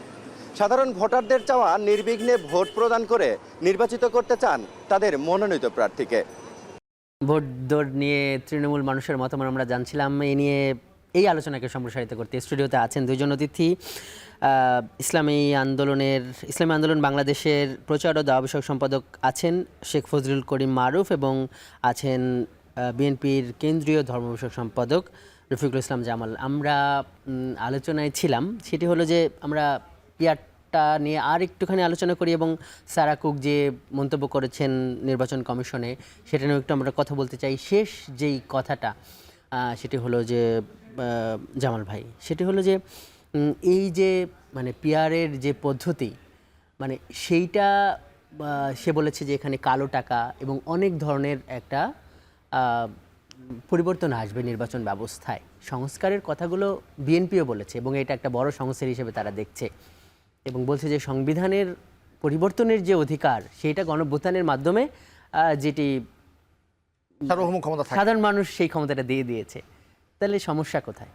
সাধারণ ভোটারদের চাওয়া নির্বিঘ্নে ভোট প্রদান করে নির্বাচিত করতে চান তাদের মনোনীত প্রার্থীকে। ভোট দৌড় নিয়ে তৃণমূল মানুষের মতামত আমরা জানছিলাম। এই নিয়ে এই আলোচনাকে সম্প্রসারিত করতে স্টুডিওতে আছেন দুইজন অতিথি। ইসলামী আন্দোলন বাংলাদেশের প্রচার ও দাওয়া বিষয়ক সম্পাদক আছেন শেখ ফজলুল করিম মারুফ, এবং আছেন বিএনপির কেন্দ্রীয় ধর্ম বিষয়ক সম্পাদক রফিকুল ইসলাম জামাল। আমরা আলোচনায় ছিলাম, সেটি হলো যে আমরা পিয়ারটা নিয়ে আর একটুখানি আলোচনা করি, এবং সারা কুক যে মন্তব্য করেছেন নির্বাচন কমিশনে সেটা নিয়েও একটু আমরা কথা বলতে চাই। শেষ যেই কথাটা সেটি হলো যে জামাল ভাই, সেটি হলো যে এই যে মানে পিয়ারের যে পদ্ধতি, মানে সেইটা সে বলেছে যে এখানে কালো টাকা এবং অনেক ধরনের একটা পরিবর্তন আসবে নির্বাচন ব্যবস্থায়। সংস্কারের কথাগুলো বিএনপিও বলেছে, এবং এটা একটা বড় সংস্কার হিসেবে তারা দেখছে, এবং বলছে যে সংবিধানের পরিবর্তনের যে অধিকার সেইটা গণভোটানের মাধ্যমে যেটি সাধারণ মানুষ সেই ক্ষমতাটা দিয়ে দিয়েছে। তাহলে সমস্যা কোথায়?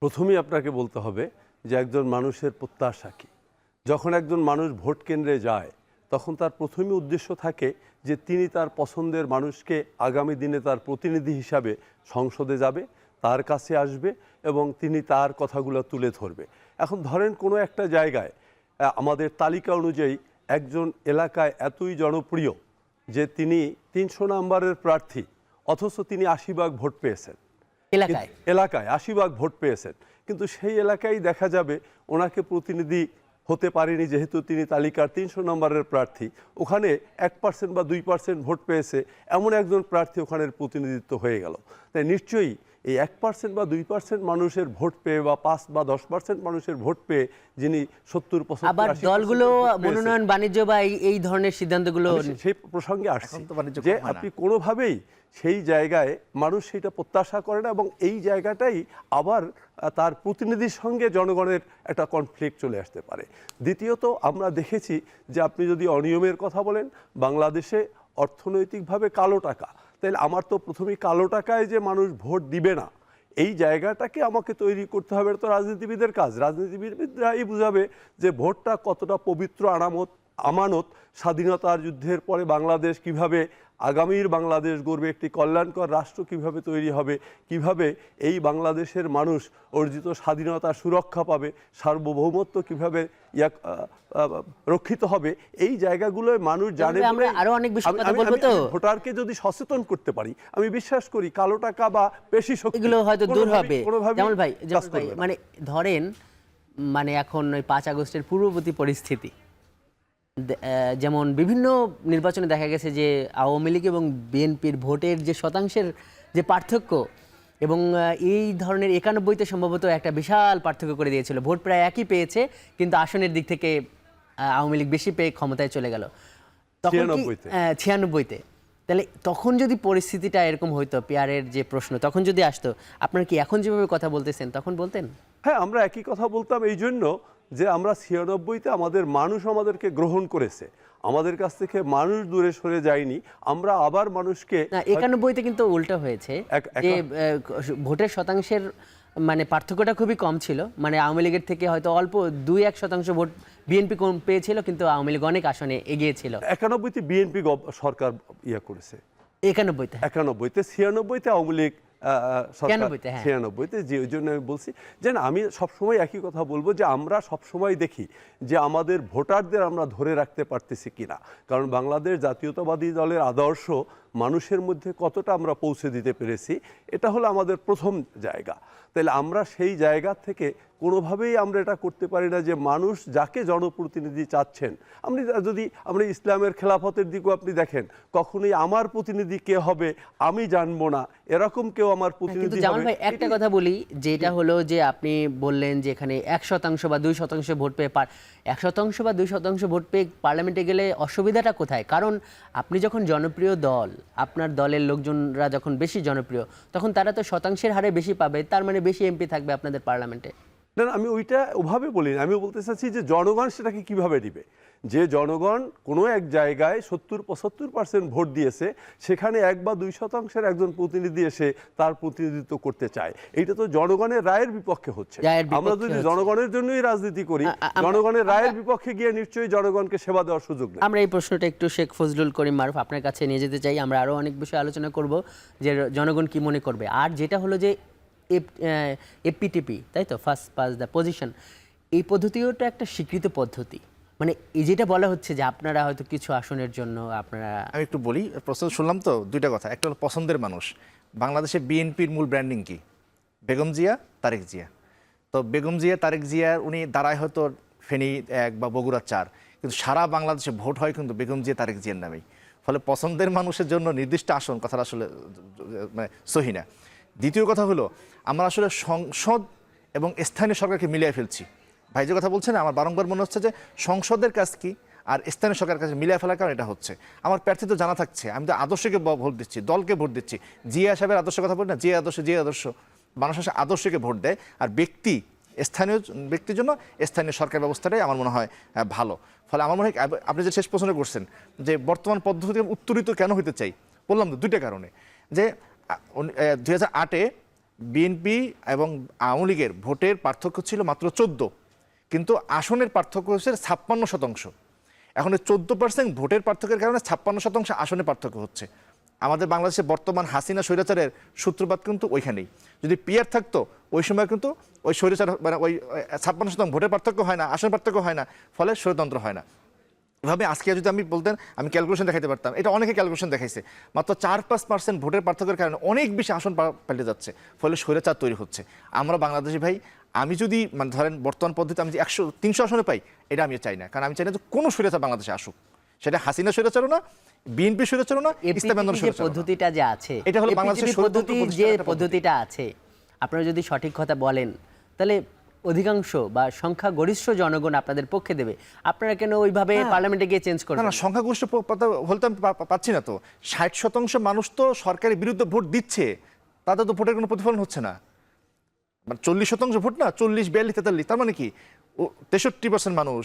প্রথমেই আপনাকে বলতে হবে যে একজন মানুষের প্রত্যাশা কী। যখন একজন মানুষ ভোট কেন্দ্রে যায় তখন তার প্রথমই উদ্দেশ্য থাকে যে তিনি তার পছন্দের মানুষকে আগামী দিনে তার প্রতিনিধি হিসাবে সংসদে যাবে, তার কাছে আসবে এবং তিনি তার কথাগুলো তুলে ধরবে। এখন ধরেন কোনো একটা জায়গায় আমাদের তালিকা অনুযায়ী একজন এলাকায় এতই জনপ্রিয় যে তিনি ৩০০ নম্বরের প্রার্থী, অথচ তিনি ৮০ ভাগ ভোট পেয়েছেন। এলাকায় ৮০ ভাগ ভোট পেয়েছেন, কিন্তু সেই এলাকায় দেখা যাবে ওনাকে প্রতিনিধি হতে পারেনি, যেহেতু তিনি তালিকার ৩০০ নম্বরের প্রার্থী। ওখানে 1% বা 2% ভোট পেয়েছে এমন একজন প্রার্থী ওখানের প্রতিনিধিত্ব হয়ে গেল। তাই নিশ্চয়ই এই 1% বা 2% মানুষের ভোট পেয়ে বা 5 বা 10% মানুষের ভোট পেয়ে যিনি 70-75 আবার দলগুলো মনোনয়ন বাণিজ্য বা এই ধরনের সিদ্ধান্তগুলো সেই প্রসঙ্গে আসছে যে আপনি কোনোভাবেই সেই জায়গায় মানুষ সেটা প্রত্যাশা করে না, এবং এই জায়গাটাই আবার তার প্রতিনিধির সঙ্গে জনগণের একটা কনফ্লিক্ট চলে আসতে পারে। দ্বিতীয়ত আমরা দেখেছি যে আপনি যদি অনিয়মের কথা বলেন, বাংলাদেশে অর্থনৈতিকভাবে কালো টাকা, তাহলে আমার তো প্রথমেই কালো টাকায় যে মানুষ ভোট দিবে না এই জায়গাটাকে আমাকে তৈরি করতে হবে। এটা তো রাজনীতিবিদের কাজ। রাজনীতিবিদরাই বুঝাবে যে ভোটটা কতটা পবিত্র আমানত, স্বাধীনতার যুদ্ধের পরে বাংলাদেশ কিভাবে আগামীর বাংলাদেশ গড়বে, একটি কল্যাণকর রাষ্ট্র কিভাবে তৈরি হবে, কিভাবে এই বাংলাদেশের মানুষ অর্জিত স্বাধীনতার সুরক্ষা পাবে, সার্বভৌমত্ব কিভাবে রক্ষিত হবে, এই জায়গাগুলোয় মানুষ জানে। আরো অনেক বিষয় কথা বলবো, তো ভোটারকে যদি সচেতন করতে পারি, আমি বিশ্বাস করি কালো টাকা বা পেশি শক্তি এগুলো হয়তো দূর হবে। জামাল ভাই, মানে ধরেন মানে এখন ওই 5 আগস্টের পূর্ববর্তী পরিস্থিতি, যেমন বিভিন্ন নির্বাচনে দেখা গেছে যে আওয়ামী লীগ এবং বিএনপির ভোটের যে শতাংশের যে পার্থক্য, এবং এই ধরনের 91-তে সম্ভবত একটা বিশাল পার্থক্য করে দিয়েছিল। ভোট প্রায় একই পেয়েছে, কিন্তু আসনের দিক থেকে আওয়ামী লীগ বেশি পেয়ে ক্ষমতায় চলে গেল 96-তে। তাহলে তখন যদি পরিস্থিতিটা এরকম হইতো, পিয়ারের যে প্রশ্ন তখন যদি আসতো, আপনারা কি এখন যেভাবে কথা বলতেছেন তখন বলতেন? হ্যাঁ, আমরা একই কথা বলতাম, এই জন্য যে আমরা 96-তে আমাদের মানুষ আমাদেরকে গ্রহণ করেছে, আমাদের কাছ থেকে মানুষ দূরে সরে যায়নি। আমরা আবার মানুষকে 91-তে কিন্তু উল্টো হয়েছে, যে ভোটের শতাংশের মানে পার্থক্যটা খুবই কম ছিল, মানে আওয়ামী লীগের থেকে হয়তো অল্প 2-1% ভোট বিএনপি কম পেয়েছিল, কিন্তু আওয়ামী লীগ অনেক আসনে এগিয়ে ছিল। 91-তে বিএনপি সরকার করেছে, 91-তে 91-তে, 96-তে আওয়ামী লীগ সরকার, 96-তে, হ্যাঁ। 96-তে, যে ওই জন্য আমি বলছি যে না, আমি সবসময় একই কথা বলবো যে আমরা সবসময় দেখি যে আমাদের ভোটারদের আমরা ধরে রাখতে পারতেছি কিনা, কারণ বাংলাদেশ জাতীয়তাবাদী দলের আদর্শ মানুষের মধ্যে কতটা আমরা পৌঁছে দিতে পেরেছি, এটা হলো আমাদের প্রথম জায়গা। তাহলে আমরা সেই জায়গা থেকে কোনোভাবেই আমরা এটা করতে পারি না যে মানুষ যাকে জনপ্রতিনিধি চাচ্ছেন, আমরা ইসলামের খেলাফতের দিকেও আপনি দেখেন, কখনোই আমার প্রতিনিধি কে হবে আমি জানবো না, এরকম কেউ আমার কিন্তু প্রতিনিধি জামাল হবে। ভাই একটা কথা বলি, যেটা হলো যে আপনি বললেন যে এখানে 1% বা 2% ভোট পেয়ে 1% বা 2% ভোট পেয়ে পার্লামেন্টে গেলে অসুবিধাটা কোথায়? কারণ আপনি যখন জনপ্রিয় দল, আপনার দলের লোকজনরা যখন বেশি জনপ্রিয়, তখন তারা তো শতাংশের হারে বেশি পাবে, তার মানে বেশি এমপি থাকবে আপনাদের পার্লামেন্টে। না, আমি ওইটা ওভাবে বলি না, আমি বলতে চাচ্ছি যে জনগণ সেটাকে কিভাবে দিবে। যে জনগণ কোনো এক জায়গায় 70-75% ভোট দিয়েছে, সেখানে 1 বা 2% একজন প্রতিনিধি এসে তার প্রতিনিধিত্ব করতে চায়, এইটা তো জনগণের রায়ের বিপক্ষে হচ্ছে। আমরা যদি জনগণের জন্যই রাজনীতি করি, জনগণের রায়ের বিপক্ষে গিয়ে নিশ্চয়ই জনগণকে সেবা দেওয়ার সুযোগ নেই। আমরা এই প্রশ্নটা একটু শেখ ফজলুল করিম মারুফ আপনার কাছে নিয়ে যেতে চাই। আমরা আরও অনেক বিষয়ে আলোচনা করব যে জনগণ কি মনে করবে। আর যেটা হলো যে এপিটিপি, তাই তো, ফার্স্ট পাস দ্য পজিশন, এই পদ্ধতিটা একটা স্বীকৃত পদ্ধতি, মানে এই যেটা বলা হচ্ছে যে আপনারা হয়তো কিছু আসনের জন্য আপনারা। আমি একটু বলি, প্রশ্ন শুনলাম তো, দুইটা কথা। একটা হলো পছন্দের মানুষ। বাংলাদেশে বিএনপির মূল ব্র্যান্ডিং কি? বেগম জিয়া, তারেক জিয়া। তো বেগম জিয়া, তারেক জিয়ার উনি দাঁড়ায় হয়তো ফেনী 1 বা বগুড়া 4, কিন্তু সারা বাংলাদেশে ভোট হয় কিন্তু বেগম জিয়া, তারেক জিয়ার নামেই। ফলে পছন্দের মানুষের জন্য নির্দিষ্ট আসন কথাটা আসলে মানে সহি না। দ্বিতীয় কথা হলো, আমরা আসলে সংসদ এবং স্থানীয় সরকারকে মিলিয়ে ফেলছি। ভাই যে কথা বলছেন, আমার বারংবার মনে হচ্ছে যে সংসদের কাজ কি আর স্থানীয় সরকারের কাছে মিলিয়ে ফেলার কারণ এটা হচ্ছে। আমার প্রার্থী তো জানা থাকছে, আমি তো আদর্শকে ভোট দিচ্ছি, দলকে ভোট দিচ্ছি। জিয়া সাহেবের আদর্শের কথা বলি না, যে আদর্শ মানুষ আদর্শকে ভোট দেয়, আর স্থানীয় ব্যক্তির জন্য স্থানীয় সরকার ব্যবস্থাটাই আমার মনে হয় ভালো। ফলে আমার মনে হয় আপনি যে শেষ প্রশ্ন করছেন যে বর্তমান পদ্ধতি উত্তরিত কেন হইতে চাই, বললাম তো দুইটা কারণে। যে 2008-এ বিএনপি এবং আওয়ামী লীগের ভোটের পার্থক্য ছিল মাত্র 14, কিন্তু আসনের পার্থক্য হচ্ছে 56%। এখন 14% ভোটের পার্থক্যের কারণে 56% আসনের পার্থক্য হচ্ছে। আমাদের বাংলাদেশে বর্তমান হাসিনা স্বৈরাচারের সূত্রপাত কিন্তু ওইখানেই। যদি পিয়ার থাকতো ওই সময় কিন্তু ওই স্বৈরাচার মানে ওই 56% ভোটের পার্থক্য হয় না, আসনের পার্থক্য হয় না, ফলে স্বৈরতন্ত্র হয় না। এভাবে আজকে যদি আমি বলতেন, আমি ক্যালকুলেশন দেখাতে পারতাম, এটা অনেকে ক্যালকুলেশন দেখাইছে, মাত্র 4-5% ভোটের পার্থক্যের কারণে অনেক বেশি আসন পাল্টে যাচ্ছে, ফলে স্বৈরাচার তৈরি হচ্ছে। আমরা বাংলাদেশি ভাই, আমি যদি মানে ধরেন বর্তমান পদ্ধতি আমি যে 100-300 আসনে পাই, এটা আমি চাই না। কারণ আমি চাই না যে কোনো স্বৈরাচার বাংলাদেশে আসুক, সেটা হাসিনা স্বৈরাচারও না, বিএনপি স্বৈরাচারও না, ইসলামী আন্দোলন স্বৈরাচারও না। পদ্ধতিটা যে আছে, এটা হলো বাংলাদেশের যে পদ্ধতিটা আছে, আপনারা যদি সঠিক কথা বলেন তাহলে অধিকাংশ বা সংখ্যাগরিষ্ঠ জনগণ আপনাদের পক্ষে দেবে। আপনারা কেন ওইভাবে পার্লামেন্টে গিয়ে চেঞ্জ করবেন? না, সংখ্যাগরিষ্ঠ বলতে আমি পাচ্ছি না তো। 60% মানুষ তো সরকারের বিরুদ্ধে ভোট দিচ্ছে, তাদের তো ভোটের কোনো প্রতিফলন হচ্ছে না। 40% ভোট না, 40, 42, 43, তার মানে কি 63% মানুষ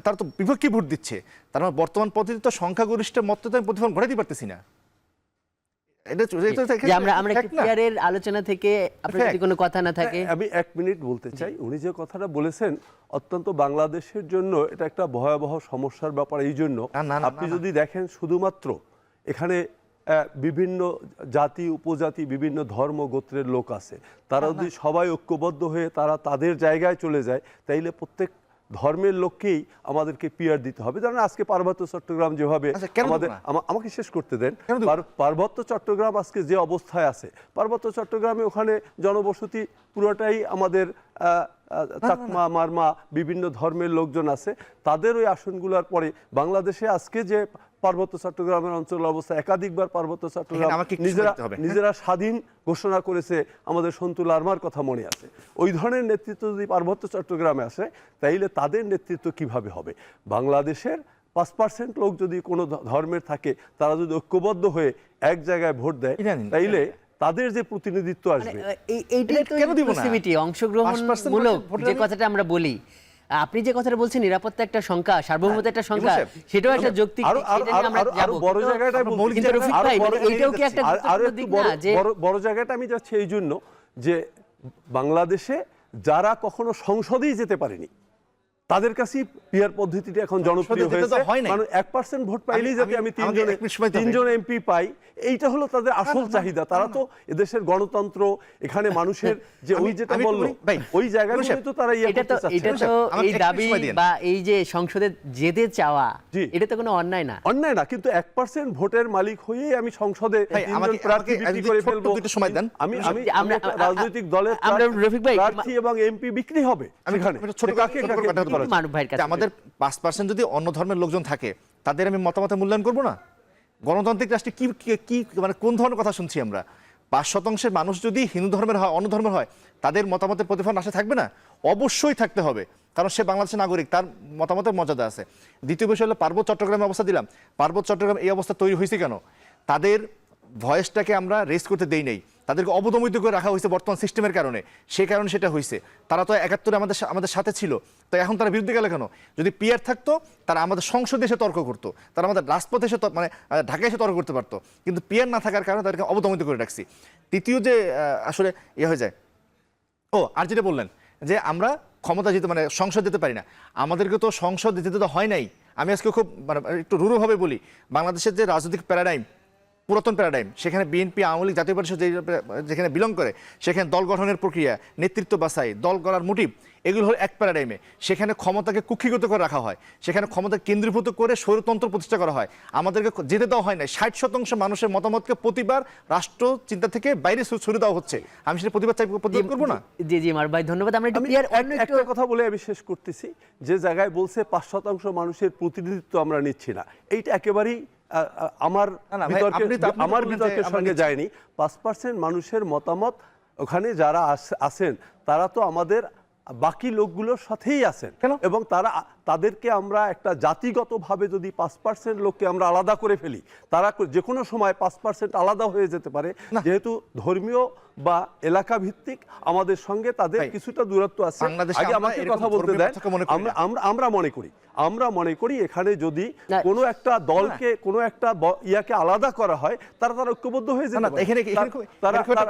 তারা তো বিপক্ষে ভোট দিচ্ছে। তার মানে বর্তমান পদ্ধতি তো সংখ্যাগরিষ্ঠের মতো তো আমি প্রতিফলন ঘটাতে পারতেছি না। আমরা ক্লিয়ারের আলোচনা থেকে আপনার যদি কোনো কথা না থাকে, আমি 1 মিনিট বলতে চাই। উনি যে কথাটা বলেছেন অত্যন্ত বাংলাদেশের জন্য এটা একটা ভয়াবহ সমস্যার ব্যাপার। এই জন্য আপনি যদি দেখেন শুধুমাত্র এখানে বিভিন্ন জাতি উপজাতি বিভিন্ন ধর্ম গোত্রের লোক আছে, তারা যদি সবাই ঐক্যবদ্ধ হয়ে তারা তাদের জায়গায় চলে যায়, তাইলে প্রত্যেক ধর্মের লোককেই আমাদেরকে পিয়ার দিতে হবে। যেমন আজকে পার্বত্য চট্টগ্রাম যেভাবে আমাদের, আমাকে শেষ করতে দেন, পার্বত্য চট্টগ্রাম আজকে যে অবস্থায় আছে, পার্বত্য চট্টগ্রামে ওখানে জনবসতি পুরোটাই আমাদের চাকমা মারমা বিভিন্ন ধর্মের লোকজন আছে, তাদের ওই আসনগুলোর পরে বাংলাদেশে আজকে যে পার্বত্য চট্টগ্রামের অঞ্চলের অবস্থা, একাধিকবার পার্বত্য চট্টগ্রাম নিজেরা স্বাধীন ঘোষণা করেছে, আমাদের সন্তু লারমার কথা মনে আছে। ওই ধরনের নেতৃত্ব যদি পার্বত্য চট্টগ্রামে আসে, তাইলে তাদের নেতৃত্ব কিভাবে হবে? বাংলাদেশের 5% লোক যদি কোনো ধর্মের থাকে, তারা যদি ঐক্যবদ্ধ হয়ে এক জায়গায় ভোট দেয়, তাইলে তাদের যে প্রতিনিধিত্ব আসবে, অংশগ্রহণমূলক যে কথাটা আমরা বলি, আপনি যে কথাটা বলছেন নিরাপত্তা একটা সংখ্যা, সার্বভৌমত্ব একটা সংখ্যা, সেটাও একটা যৌক্তিক। বড় জায়গাটা এইটাও কি একটা বড় জায়গাটা আমি যাচ্ছি এই জন্য যে বাংলাদেশে যারা কখনো সংসদেই যেতে পারেনি তাদের কাছেই পিয়ার পদ্ধতিটা এখন জনপ্রিয় সংসদে যেতে তো হয়েছে। হয় নাই। মানে 1% ভোট পাইলেই যাতে আমি আমাকে এক মিনিট সময় দিতে হবে। তিনজন এমপি পাই, এইটা হলো তাদের আসল চাহিদা। তারা তো এদেশের গণতন্ত্র, এখানে মানুষের যে ওই যেটা আমি একটু বললো বলি, ভাই, ওই জায়গাগুলো তো তারা ইয়ে এটা তো করতে এটা চাচ্ছে। তো আমাকে এই একটু দাবি সময় দিন। বা এই যে সংসদে যেতে চাওয়া, জি। এটা তো কোনো অন্যায় না। অন্যায় না, কিন্তু 1% ভোটের মালিক হয়েই আমি সংসদে ভাই, তিনজন আমাকে- প্রার্থী আমাকে বিক্রি যদি করে ছোট্ট ফেলবো। একটু সময় দেন। আমি আমরা- একটা রাজনৈতিক দলের আমরা রফিক ভাই, প্রার্থী এবং এমপি বিক্রি হবে সেখানে। ছোট কাকে ছোট কাকে করে কথা বিক্রি করা বলছি। মানব ভাইয়ের কাছে যে আমাদের 5% যদি অন্য ধর্মের লোকজন থাকে, তাদের আমি মতামতের মূল্যায়ন করব না? গণতান্ত্রিক রাষ্ট্রে কি কি মানে কোন ধরনের কথা শুনছি আমরা? 5% মানুষ যদি হিন্দু ধর্মের হয়, অন্য ধর্মের হয়, তাদের মতামতের প্রতিফলন আসে থাকবে না? অবশ্যই থাকতে হবে, কারণ সে বাংলাদেশের নাগরিক, তার মতামতের মর্যাদা আছে। দ্বিতীয় বিষয় হলো পার্বত্য চট্টগ্রামের অবস্থা দিলাম। পার্বত্য চট্টগ্রাম এই অবস্থা তৈরি হয়েছে কেন? তাদের ভয়েসটাকে আমরা রেস করতে দেই নাই, তাদেরকে অবদমিত করে রাখা হয়েছে বর্তমান সিস্টেমের কারণে। সেই কারণে সেটা হয়েছে। তারা তো 71-এ আমাদের সাথে ছিল, তো এখন তারা বিরুদ্ধে গেল কেন? যদি পিয়ার থাকতো, তারা আমাদের সংসদে এসে তর্ক করতো, তারা আমাদের রাজপথে এসে মানে ঢাকায় এসে তর্ক করতে পারতো। কিন্তু পিয়ার না থাকার কারণে তাদেরকে অবদমিত করে রাখছি। তৃতীয় যে আসলে ইয়ে হয়ে যায়, আর যেটা বললেন যে আমরা ক্ষমতা যেতে মানে সংসদ যেতে পারি না, আমাদেরকে তো সংসদ যেতে তো হয় নাই। আমি আজকে খুব মানে একটু রূঢ়ভাবে বলি, বাংলাদেশের যে রাজনৈতিক প্যারাডাইম, পুরাতন প্যারাডাইম, সেখানে বিএনপি, আওয়ামী লীগ, জাতীয় পরিষদ যেখানে বিলং করে, সেখানে দল গঠনের প্রক্রিয়া, নেতৃত্ব বাছাই, দল গড়ার মোটিভ, এগুলো হলো এক প্যারাডাইমে। সেখানে ক্ষমতাকে কুক্ষিগত করে রাখা হয়, সেখানে ক্ষমতা কেন্দ্রীভূত করে স্বৈরতন্ত্র প্রতিষ্ঠা করা হয়। আমাদেরকে যেতে দেওয়া হয় না। 60% মানুষের মতামতকে প্রতিবার রাষ্ট্র চিন্তা থেকে বাইরে ছুড়ে দেওয়া হচ্ছে। আমি সেটা প্রতিবাদ করবো না। জি জি মার ভাই, ধন্যবাদ। আমরা একটু আমি ক্লিয়ার অন্য একটু একটা কথা বলে আমি শেষ করতেছি, যে জায়গায় বলছে 5% মানুষের প্রতিনিধিত্ব আমরা নিচ্ছি না, এইটা একেবারেই আমার না ভাই, আপনি তো বললেন যে বিতর্কের আমরা সঙ্গে নিচ্ছি। যায়নি। 5% মানুষের মতামত ওখানে যারা আছেন, তারা তো আমাদের বাকি লোকগুলোর সাথেই আছেন, এবং তাদেরকে আমরা একটা জাতিগতভাবে যদি 5% লোককে আমরা আলাদা করে ফেলি, তারা যে কোনো সময় 5% আলাদা হয়ে যেতে পারে। যেহেতু ধর্মীয় বা এলাকা ভিত্তিক আমাদের সঙ্গে তাদের কিছুটা দূরত্ব আছে। বাংলাদেশে আগে আমরা আমাকে এরকম কথা বলতে ধর্মীয় দেন। পার্থক্য মনে করি না। আমরা মনে করি এখানে যদি কোনো একটা দলকে, কোনো একটা ইয়াকে আলাদা করা হয়, তারা ঐক্যবদ্ধ হয়ে যেতে পারে। এখানে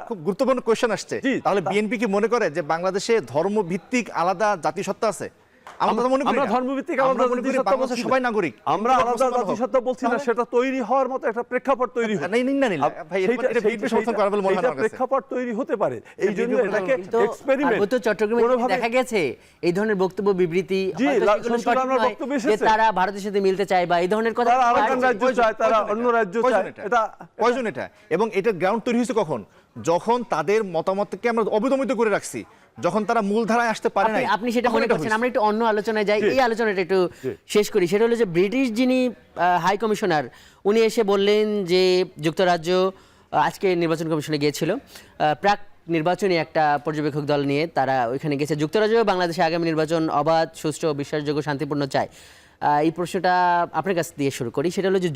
খুব গুরুত্বপূর্ণ কোয়েশ্চেন আসছে। তাহলে বিএনপি কি মনে করে যে বাংলাদেশে ধর্মভিত্তিক আলাদা জাতিসত্তা আছে? আমরা ধর্মভিত্তিক আলাদা জাতিসত্তা বলছি না। সবাই নাগরিক, আমরা আলাদা জাতিসত্তা বলছি না, সেটা তৈরি হওয়ার মতো একটা প্রেক্ষাপট তৈরি হয়। প্রেক্ষাপট তৈরি হতে পারে, এই জন্য এটাকে এক্সপেরিমেন্ট। পার্বত্য চট্টগ্রামে দেখা গেছে এই ধরনের বক্তব্য বিবৃতি, যে তারা ভারতের সাথে মিলতে চায় বা এই ধরনের কথা, তারা আরেকটা রাজ্য চায়, তারা অন্য রাজ্য চায়। এটা এবং এটা গ্রাউন্ড তৈরি হয়েছে কখন? যখন তাদের মতামতকে আমরা অবদমিত করে রাখছি, যখন তারা মূলধারায় আসতে পারে না। আপনি সেটা মনে করছেন। আমরা একটু অন্য আলোচনায় যাই, এই আলোচনাটা একটু শেষ করি। সেটা হলো যে ব্রিটিশ যিনি হাই কমিশনার, উনি এসে বললেন যে যুক্তরাজ্য আজকে নির্বাচন কমিশনে গিয়েছিল, প্রাক নির্বাচনী একটা পর্যবেক্ষক দল নিয়ে তারা ওইখানে গেছে। যুক্তরাজ্য বাংলাদেশে আগামী নির্বাচন অবাধ, সুষ্ঠু, বিশ্বাসযোগ্য, শান্তিপূর্ণ চায়। এই প্রশ্নটা আপনার কাছ দিয়ে শুরু করি। সেটা হলো যে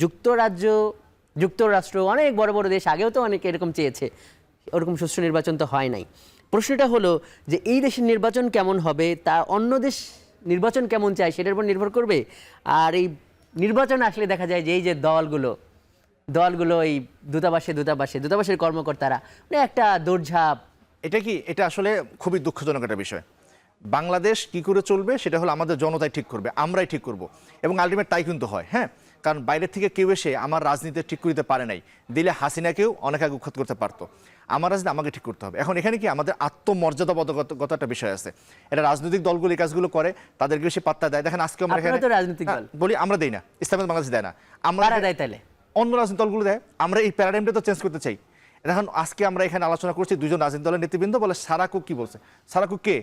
যুক্তরাষ্ট্র অনেক বড় বড় দেশ, আগেও তো অনেকে এরকম চেয়েছে, ওরকম সুষ্ঠু নির্বাচন তো হয় নাই। প্রশ্নটা হলো যে এই দেশের নির্বাচন কেমন হবে, তা অন্য দেশ নির্বাচন কেমন চায় সেটার উপর নির্ভর করবে। আর এই নির্বাচন আসলে দেখা যায় যে এই যে দলগুলো এই দূতাবাসের কর্মকর্তারা একটা দৌড়ঝাঁপ। এটা আসলে খুবই দুঃখজনক একটা বিষয়। বাংলাদেশ কি করে চলবে সেটা হলো আমাদের জনতাই ঠিক করবে, আমরাই ঠিক করব, এবং আলটিমেট তাই কিন্তু হয়। হ্যাঁ, কারণ বাইরের থেকে কেউ এসে আমার রাজনীতি ঠিক করতে পারে নাই, দিলে হাসিনাকেও অনেক আগে উৎখাত করতে পারতো। আমার রাজনীতি আমাকে ঠিক করতে হবে। এখন এখানে কি আমাদের আত্মমর্যাদাবোধগত একটা বিষয় আছে। এটা রাজনৈতিক দলগুলো এই কাজগুলো করে, তাদেরকে বেশি পাত্তা দেয়। দেখেন আজকে আমরা এখানে রাজনৈতিক দল বলি, আমরা দেই না, ইসলামিক বাংলাদেশ দেয় না, আমরা দেয়, তাহলে অন্য রাজনৈতিক দলগুলো দেয়। আমরা এই প্যারাডাইমটা তো চেঞ্জ করতে চাই। এখন আজকে আমরা এখানে আলোচনা করছি, দুজন রাজনৈতিক দলের নেতৃবৃন্দ বলে সারাকুক কি বলছে। সারাকুক কে?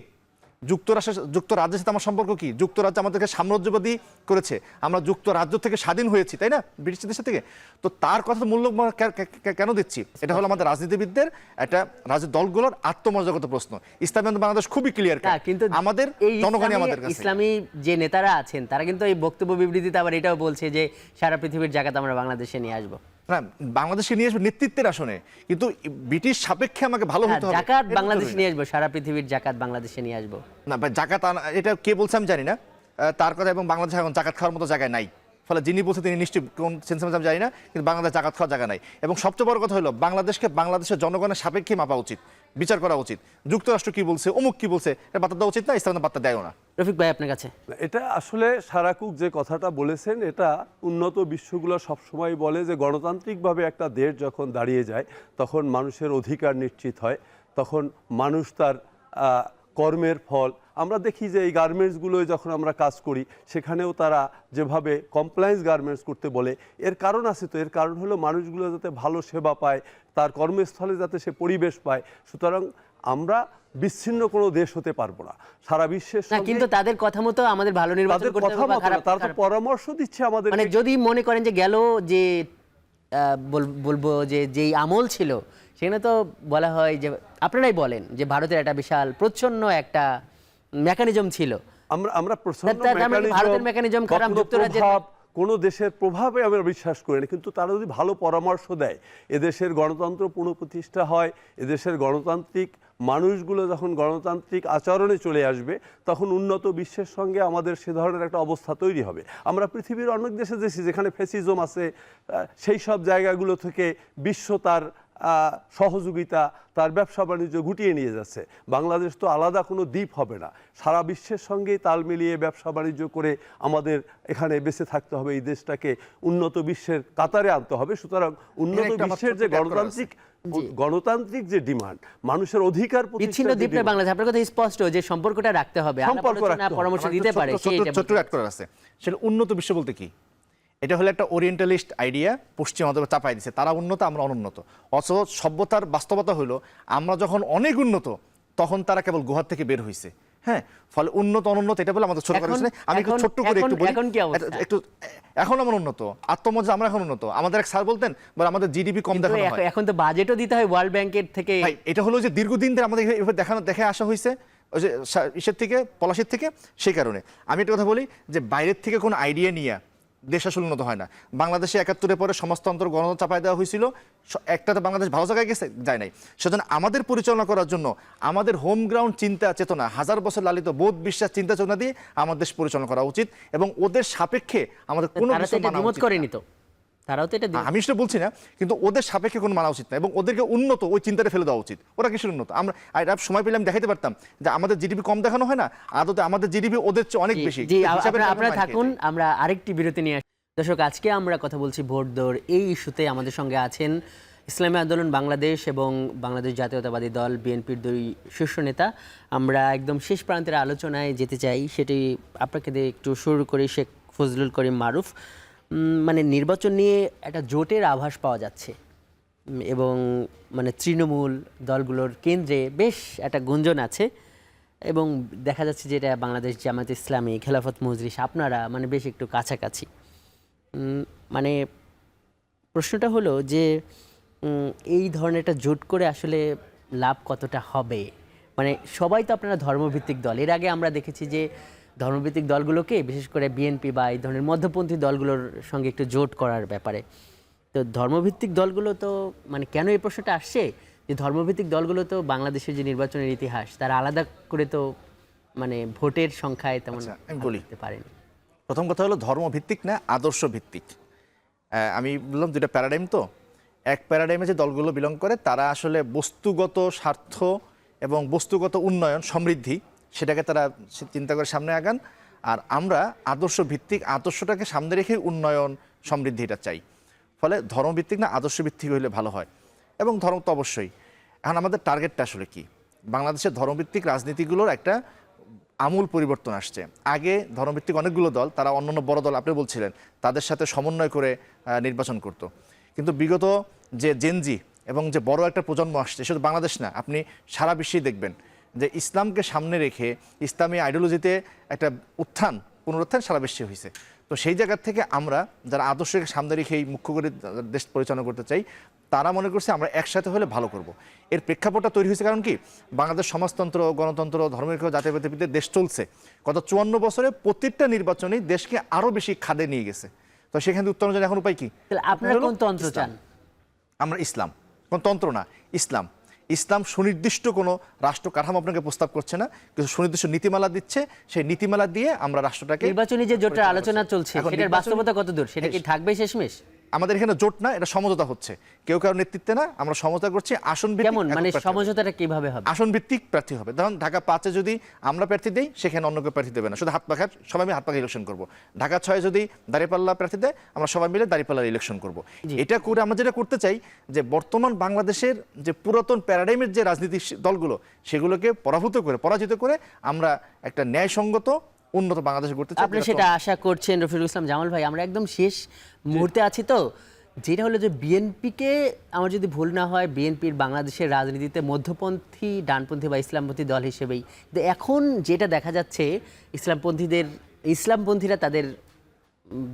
যুক্তরাজ্যের সাথে আমার সম্পর্ক কি? যুক্তরাজ্য আমাদেরকে সাম্রাজ্যবাদী করেছে, আমরা যুক্তরাজ্য থেকে স্বাধীন হয়েছি, তাই না, ব্রিটিশদের থেকে। তো তার কথা মূল্য কেন দিচ্ছি? এটা হলো আমাদের রাজনীতিবিদদের, একটা রাজনৈতিক দলগুলোর আত্মমর্যাদাগত প্রশ্ন। ইসলামী বাংলাদেশ খুবই ক্লিয়ার, কিন্তু আমাদের জনগণই আমাদের কাছে। ইসলামী যে নেতারা আছেন তারা কিন্তু এই বক্তব্য বিবৃতিতে আবার এটাও বলছে যে সারা পৃথিবীর জাকাত আমরা বাংলাদেশে নিয়ে আসবো। না, বাংলাদেশে নিয়ে আসবে নেতৃত্বের আসনে, কিন্তু ব্রিটিশ সাপেক্ষে আমাকে ভালো হতে হবে। জাকাত বাংলাদেশে নিয়ে আসবো, সারা পৃথিবীর জাকাত বাংলাদেশে নিয়ে আসবো। না ভাই, জাকাত এটা কে বলছে আমি জানি না, তার কথা। এবং বাংলাদেশ এখন জাকাত খাওয়ার মতো জায়গায় নাই, ফলে যিনি বলছে তিনি নিশ্চয়ই কোন সেন্সে আমি জানি না, কিন্তু বাংলাদেশ জাকাত খাওয়ার জায়গা নাই। এবং সবচেয়ে বড় কথা হলো বাংলাদেশকে বাংলাদেশের জনগণের সাপেক্ষে মাপা উচিত। বিচার করা উচিত। যুক্তরাষ্ট্র কি বলছে, অমুক কি বলছে, এটা বার্তা দেওয়া উচিত না, ইসলাম বার্তা দেয়ও না। রফিক ভাই আপনার কাছে। এটা আসলে সারাকুক যে কথাটা বলেছেন, এটা উন্নত বিশ্বগুলো সবসময় বলে যে গণতান্ত্রিকভাবে একটা দেশ যখন দাঁড়িয়ে যায় তখন মানুষের অধিকার নিশ্চিত হয়, তখন মানুষ তার কর্মের ফল। আমরা দেখি যে এই গার্মেন্টসগুলোয় যখন আমরা কাজ করি সেখানেও তারা যেভাবে কমপ্লায়েন্স গার্মেন্টস করতে বলে, এর কারণ আছে। তো এর কারণ হলো মানুষগুলো যাতে ভালো সেবা পায়, তার কর্মস্থলে যাতে সে পরিবেশ পায়। সুতরাং আমরা বিচ্ছিন্ন কোনো দেশ হতে পারবো না সারা বিশ্বের না, কিন্তু তাদের কথা মতো আমাদের ভালো নির্বাচন করতে হবে বা খারাপ, তার তো পরামর্শ দিচ্ছে আমাদের। মানে যদি মনে করেন যে গেল যে বলবো যে যেই আমল ছিল সেখানে তো বলা হয় যে আপনারাই বলেন যে ভারতের একটা বিশাল প্রচ্ছন্ন একটা মেকানিজম ছিল। আমরা ভারতের মেকানিজম খারাপ, যুক্তরাজ্যের কোনো দেশের প্রভাবে আমরা বিশ্বাস করি না, কিন্তু তারা যদি ভালো পরামর্শ দেয়, এদেশের গণতন্ত্র পুনঃপ্রতিষ্ঠা হয়, এদেশের গণতান্ত্রিক মানুষগুলো যখন গণতান্ত্রিক আচরণে চলে আসবে তখন উন্নত বিশ্বের সঙ্গে আমাদের সে ধরনের একটা অবস্থা তৈরি হবে। আমরা পৃথিবীর অনেক দেশে দেখছি যেখানে ফ্যাসিজম আছে, সেই সব জায়গাগুলো থেকে বিশ্ব তার সহযোগিতা, তার ব্যবসা বাণিজ্য গুটিয়ে নিয়ে যাচ্ছে। বাংলাদেশ তো আলাদা কোনো দ্বীপ হবে না, সারা বিশ্বের সঙ্গেই তাল মিলিয়ে ব্যবসা বাণিজ্য করে আমাদের এখানে বেঁচে থাকতে হবে, এই দেশটাকে উন্নত বিশ্বের কাতারে আনতে হবে। সুতরাং উন্নত বিশ্বের যে গণতান্ত্রিক যে ডিমান্ড, মানুষের অধিকার, বিচ্ছিন্ন দ্বীপ না বাংলাদেশ, আপনার কথা স্পষ্ট যে সম্পর্কটা রাখতে হবে, পরামর্শ দিতে পারে। ছোট্ট অ্যাড করা আছে, সেটা উন্নত বিশ্ব বলতে কি? এটা হলো একটা ওরিয়েন্টালিস্ট আইডিয়া, পশ্চিম আমাদের চাপাই দিচ্ছে, তারা উন্নত আমরা অনুন্নত। অথচ সভ্যতার বাস্তবতা হলো আমরা যখন অনেক উন্নত তখন তারা কেবল গুহার থেকে বের হয়েছে। হ্যাঁ, ফলে উন্নত অনুন্নত এটা বলে আমাদের ছোট করা। আমি একটু ছোট্ট করে একটু বলি, একটু এখন আমরা উন্নত, আত্মমর্যাদা আমরা এখন উন্নত। আমাদের এক স্যার বলতেন বলে আমাদের জিডিপি কম দেখানো হয়, এখন তো বাজেটও দিতে হয় ওয়ার্ল্ড ব্যাংকের থেকে। এটা হলো যে দীর্ঘদিন ধরে আমাদের এভাবে দেখে আসা হয়েছে, ওই যে ইসের থেকে, পলাশির থেকে। সেই কারণে আমি একটা কথা বলি যে বাইরের থেকে কোনো আইডিয়া নিয়ে দেশ আসলে উন্নত হয় না। বাংলাদেশে ৭১-এর পরে সমাজতন্ত্র গণতন্ত্র চাপায় দেওয়া হয়েছিল, একটাতে বাংলাদেশ ভালো জায়গায় গেছে, যায় নাই। সেজন্য আমাদের পরিচালনা করার জন্য আমাদের হোম গ্রাউন্ড চিন্তা চেতনা, হাজার বছর লালিত বোধ বিশ্বাস চিন্তা চেতনা দিয়ে আমাদের দেশ পরিচালনা করা উচিত, এবং ওদের সাপেক্ষে আমাদের কোনো কিছু মানা উচিত না। তারাও তো এটা, আমি সেটা বলছি না, কিন্তু ওদের সাপেক্ষে কোনো মানা উচিত না, এবং ওদেরকে উন্নত ওই চিন্তাটা ফেলে দেওয়া উচিত। ওরা কিসের উন্নত? আমরা সময় পেলে আমি দেখাতে পারতাম যে আমাদের জিডিপি কম দেখানো হয় না, আদতে আমাদের জিডিপি ওদের চেয়ে অনেক বেশি। আপনারা থাকুন, আমরা আরেকটি বিরতি নিয়ে আসি। দর্শক, আজকে আমরা কথা বলছি ভোট দৌড় এই ইস্যুতে। আমাদের সঙ্গে আছেন ইসলামী আন্দোলন বাংলাদেশ এবং বাংলাদেশ জাতীয়তাবাদী দল বিএনপির দুই শীর্ষ নেতা। আমরা একদম শেষ প্রান্তের আলোচনায় যেতে চাই, সেটি আপনাকে দিয়ে একটু শুরু করি। শেখ ফজলুল করিম মারুফ, মানে নির্বাচন নিয়ে একটা জোটের আভাস পাওয়া যাচ্ছে এবং মানে তৃণমূল দলগুলোর কেন্দ্রে বেশ একটা গুঞ্জন আছে, এবং দেখা যাচ্ছে যে এটা বাংলাদেশ জামায়াত ইসলামী, খেলাফত মজলিস, আপনারা মানে বেশ একটু কাছাকাছি। মানে প্রশ্নটা হলো যে এই ধরনের একটা জোট করে আসলে লাভ কতটা হবে? মানে সবাই তো আপনারা ধর্মভিত্তিক দল, এর আগে আমরা দেখেছি যে ধর্মভিত্তিক দলগুলোকে, বিশেষ করে বিএনপি বা এই ধরনের মধ্যপন্থী দলগুলোর সঙ্গে একটু জোট করার ব্যাপারে। তো ধর্মভিত্তিক দলগুলো তো মানে কেন এই প্রশ্নটা আসছে যে ধর্মভিত্তিক দলগুলো তো বাংলাদেশের যে নির্বাচনের ইতিহাস তারা আলাদা করে তো মানে ভোটের সংখ্যায় তেমন বলতে পারেনি। প্রথম কথা হলো ধর্মভিত্তিক না আদর্শ ভিত্তিক। আমি বললাম দুইটা প্যারাডাইম, তো এক প্যারাডাইমে যে দলগুলো বিলং করে তারা আসলে বস্তুগত স্বার্থ এবং বস্তুগত উন্নয়ন সমৃদ্ধি সেটাকে তারা চিন্তা করে সামনে আগান, আর আমরা আদর্শ ভিত্তিক, আদর্শটাকে সামনে রেখে উন্নয়ন সমৃদ্ধি এটা চাই। ফলে ধর্মভিত্তিক না আদর্শ ভিত্তিক হইলে ভালো হয়, এবং ধর্ম তো অবশ্যই। এখন আমাদের টার্গেটটা আসলে কি? বাংলাদেশের ধর্মভিত্তিক রাজনীতিগুলোর একটা আমূল পরিবর্তন আসছে। আগে ধর্মভিত্তিক অনেকগুলো দল, তারা অন্যান্য বড় দল আপনি বলছিলেন, তাদের সাথে সমন্বয় করে নির্বাচন করত। কিন্তু বিগত যে জেনজি এবং যে বড় একটা প্রজন্ম আসছে, শুধু বাংলাদেশ না, আপনি সারা বিশ্বেই দেখবেন যে ইসলামকে সামনে রেখে ইসলামী আইডিওলজিতে একটা পুনরুত্থান সারা বিশ্বে হয়েছে। তো সেই জায়গা থেকে আমরা যারা আদর্শকে সামনে রেখে এই মুখ্য করে দেশ পরিচালনা করতে চাই, তারা মনে করছে আমরা একসাথে হলে ভালো করব। এর প্রেক্ষাপটটা তৈরি হয়েছে কারণ কি, বাংলাদেশ সমাজতন্ত্র, গণতন্ত্র, ধর্মনিরপেক্ষ জাতীয়তাবাদীদের দেশ চলছে। গত 54 বছরে প্রত্যেকটা নির্বাচনেই দেশকে আরো বেশি খাদে নিয়ে গেছে। তো সেখান থেকে উত্তরণ এখন উপায় কি? আপনারা কোন তন্ত্র চান? আমরা ইসলাম, কোন তন্ত্র না, ইসলাম। ইসলাম সুনির্দিষ্ট কোনো রাষ্ট্র কাঠামো আপনাকে প্রস্তাব করছে না, কিন্তু সুনির্দিষ্ট নীতিমালা দিচ্ছে। সেই নীতিমালা দিয়ে আমরা রাষ্ট্রটাকে, নির্বাচনী যে জোটের আলোচনা চলছে সেটার বাস্তবতা কত দূর, সেটা কি থাকবে শেষমেশ? আমাদের এখানে জোট না, এটা সমঝোতা হচ্ছে, কেউ কারোর নেতৃত্বে না, আমরা সমঝোতা করছি আসন ভিত্তিক। কেমন মানে সমঝোতাটা কিভাবে হবে? আসন ভিত্তিক প্রার্থী হবে। ধরুন ঢাকা 5-এ যদি আমরা প্রার্থী দেই, সেখানে অন্য কেউ প্রার্থী দেবে না, শুধু হাত পাখা, সবাই মিলে হাত পাখা ইলেকশন করবো। ঢাকা 6-এ যদি দাঁড়িপাল্লা প্রার্থী দেয়, আমরা সবাই মিলে দাঁড়িপাল্লার ইলেকশন করব। এটা করে আমরা যেটা করতে চাই যে বর্তমান বাংলাদেশের যে পুরাতন প্যারাডাইমের যে রাজনীতিক দলগুলো, সেগুলোকে পরাজিত করে আমরা একটা ন্যায়সঙ্গত উন্নত বাংলাদেশ করতে চাই। আপনি সেটা আশা করছেন রফিকুল ইসলাম জামাল ভাই। আমরা একদম শেষ মুহূর্তে আছি, তো যেটা হলো যে বিএনপিকে, আমার যদি ভুল না হয়, বিএনপির বাংলাদেশের রাজনীতিতে মধ্যপন্থী, ডানপন্থী বা ইসলামপন্থী দল হিসেবেই, কিন্তু এখন যেটা দেখা যাচ্ছে ইসলামপন্থীরা তাদের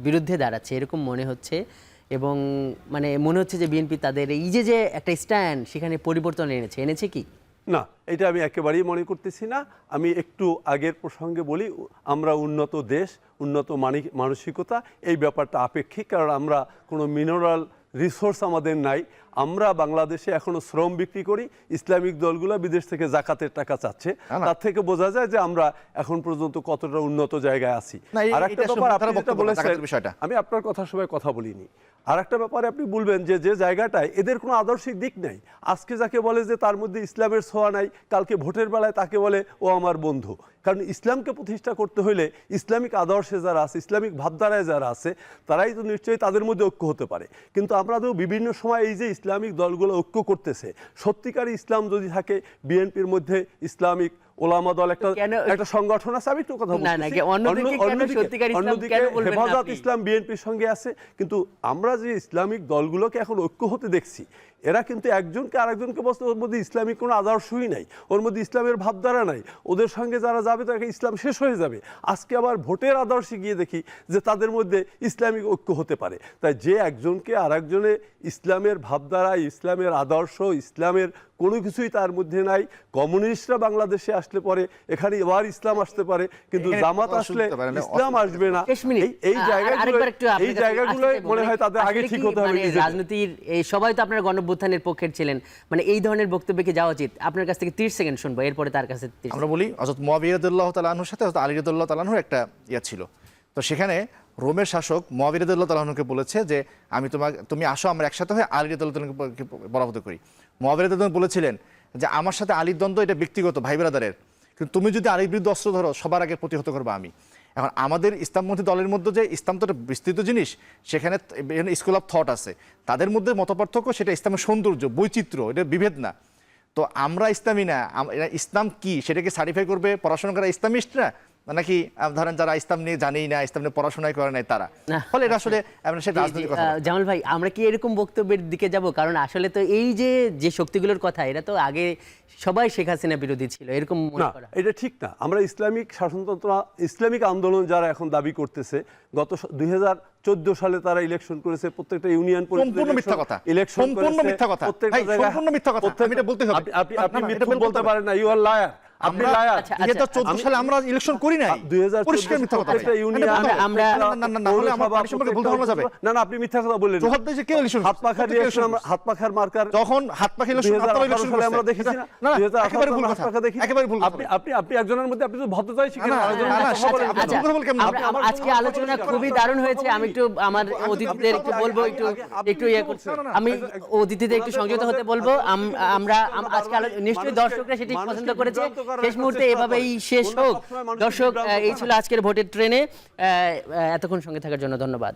বিরুদ্ধে দাঁড়াচ্ছে এরকম মনে হচ্ছে, এবং মানে মনে হচ্ছে যে বিএনপি তাদের এই যে একটা স্ট্যান্ড, সেখানে পরিবর্তন এনেছে কি? না, এটা আমি একেবারেই মনে করতেছি না। আমি একটু আগের প্রসঙ্গে বলি, আমরা উন্নত দেশ, উন্নত মানসিকতা, এই ব্যাপারটা আপেক্ষিক, কারণ আমরা কোনো মিনারেল রিসোর্স আমাদের নাই। আমরা বাংলাদেশে এখনো শ্রম বিক্রি করি, ইসলামিক দলগুলো বিদেশ থেকে জাকাতের টাকা চাচ্ছে, তার থেকে বোঝা যায় যে আমরা এখন পর্যন্ত কতটা উন্নত জায়গায় আছি। আর একটা ব্যাপার আপনি যেটা বলেছেন, আমি আপনার কথার সময় কথা বলিনি, আর একটা ব্যাপারে আপনি বলবেন যে জায়গাটায় এদের কোনো আদর্শিক দিক নাই, আজকে যাকে বলে যে তার মধ্যে ইসলামের ছোঁয়া নাই, কালকে ভোটের বেলায় তাকে বলে ও আমার বন্ধু। কারণ ইসলামকে প্রতিষ্ঠা করতে হলে ইসলামিক আদর্শে যারা আছে, ইসলামিক ভাবধারায় যারা আছে, তারাই তো নিশ্চয়ই তাদের মধ্যে ঐক্য হতে পারে। কিন্তু আমরা তো বিভিন্ন সময় এই যে ইসলামিক দলগুলো ঐক্য করতেছে, সত্যিকার ইসলাম যদি থাকে, বিএনপির মধ্যে ইসলামিক ওলামা দল একটা সংগঠন আছে, আমি একটু কথা বলছি, অন্যদিকে হেফাজত ইসলাম বিএনপির সঙ্গে আছে। কিন্তু আমরা যে ইসলামিক দলগুলোকে এখন ঐক্য হতে দেখছি, এরা কিন্তু একজনকে আরেকজনকে বলতে, ওর মধ্যে ইসলামিক কোনো আদর্শই নাই, ওর মধ্যে ইসলামের ভাবধারা নাই, ওদের সঙ্গে যারা যাবে তাকে ইসলাম শেষ হয়ে যাবে। আজকে আবার ভোটের আদর্শে গিয়ে দেখি যে তাদের মধ্যে ইসলামিক ঐক্য হতে পারে। তাই যে একজনকে আরেকজনে ইসলামের ভাবধারা, ইসলামের আদর্শ, ইসলামের কোনো কিছুই তার মধ্যে নাই। কমিউনিস্টরা বাংলাদেশে আসলে পরে এখানে এবার ইসলাম আসতে পারে, কিন্তু জামাত আসলে ইসলাম আসবে না। এই জায়গাগুলো মনে হয় তাদের আগে ঠিক হতে হবে। রাজনীতির সবাই তো আপনার গণঅভ্যুত্থানের পক্ষের ছিলেন, মানে এই ধরনের বক্তব্যে কি যাওয়া উচিত? আপনার কাছ থেকে 30 সেকেন্ড শুনবো, এরপরে তার কাছে। আমরা বলি হযরত মুয়াবিয়া রাদিয়াল্লাহু তাআলা আনহুর সাথে হযরত আলী রাদিয়াল্লাহু তাআলা আনহুর একটা ছিল। তো সেখানে রোমের শাসক মুয়াবিয়া রাদিয়াল্লাহু তাআলা আনহুকে বলেছে যে তুমি আসো, আমরা একসাথে হয়ে আলী রাদিয়াল্লাহু তাআলাকে পরাভূত করি। মুয়াবিয়া রাদিয়াল্লাহু তাআলা বলেছিলেন যে আমার সাথে আলীর দ্বন্দ্ব এটা ব্যক্তিগত, ভাই ব্রাদারের, কিন্তু তুমি যদি আলীর বিরুদ্ধে অস্ত্র ধরো, সবার আগে প্রতিহত করবো আমি। এখন আমাদের ইসলামপন্থী দলের মধ্যে যে ইসলাম তো একটা বিস্তৃত জিনিস, সেখানে স্কুল অফ থট আছে, তাদের মধ্যে মতপার্থক্য, সেটা ইসলামের সৌন্দর্য, বৈচিত্র্য, এটা বিভেদ না। তো আমরা ইসলামী না, ইসলাম কি সেটাকে সার্টিফাই করবে পড়াশোনা করা ইসলামিস্টরা, নাকি ধরেন যারা ইসলাম নিয়ে জানেই না, ইসলাম নিয়ে পড়াশোনাই করে নাই তারা? ফলে এটা আসলে জামাল ভাই, আমরা কি এরকম বক্তব্যের দিকে যাব? কারণ আসলে তো এই যে শক্তিগুলোর কথা, এরা তো আগে সবাই শেখ হাসিনা বিরোধী ছিল, এরকম মনে করা এটা ঠিক না। আমরা ইসলামিক শাসনতন্ত্র, ইসলামিক আন্দোলন যারা এখন দাবি করতেছে, গত 2014 সালে তারা ইলেকশন করেছে, প্রত্যেকটা ইউনিয়ন সম্পূর্ণ মিথ্যা কথা, সম্পূর্ণ মিথ্যা কথা, সম্পূর্ণ মিথ্যা কথা, আমি এটা বলতে হবে। আপনি মিথ্যা বলতে পারেন না, ইউ আর লায়ার। আপনি লায়ার। 2014 সালে আমরা ইলেকশন করি নাই, পরিষ্কার মিথ্যা কথা। আমরা না, আপনি মিথ্যা কথা বললেন। হাত পাখার মার্কার, যখন হাত পাখা ইলেকশন আমরা দেখেছি না, একেবারে ভুল কথা, একেবারে ভুল। আপনি একজনের মধ্যে আপনি তো ভদ্রতাই শিখেন, আজকে আলোচনা খুবই দারুণ হয়েছে। আমি একটু আমার অতিথিদের একটু বলবো, একটু আমি অতিথিদের একটু সংযত হতে বলবো। আমরা আজকে নিশ্চয়ই দর্শকরা সেটি পছন্দ করেছে। শেষ মুহূর্তে এভাবেই শেষ হোক। দর্শক, এই ছিল আজকের ভোটের ট্রেনে। এতক্ষণ সঙ্গে থাকার জন্য ধন্যবাদ।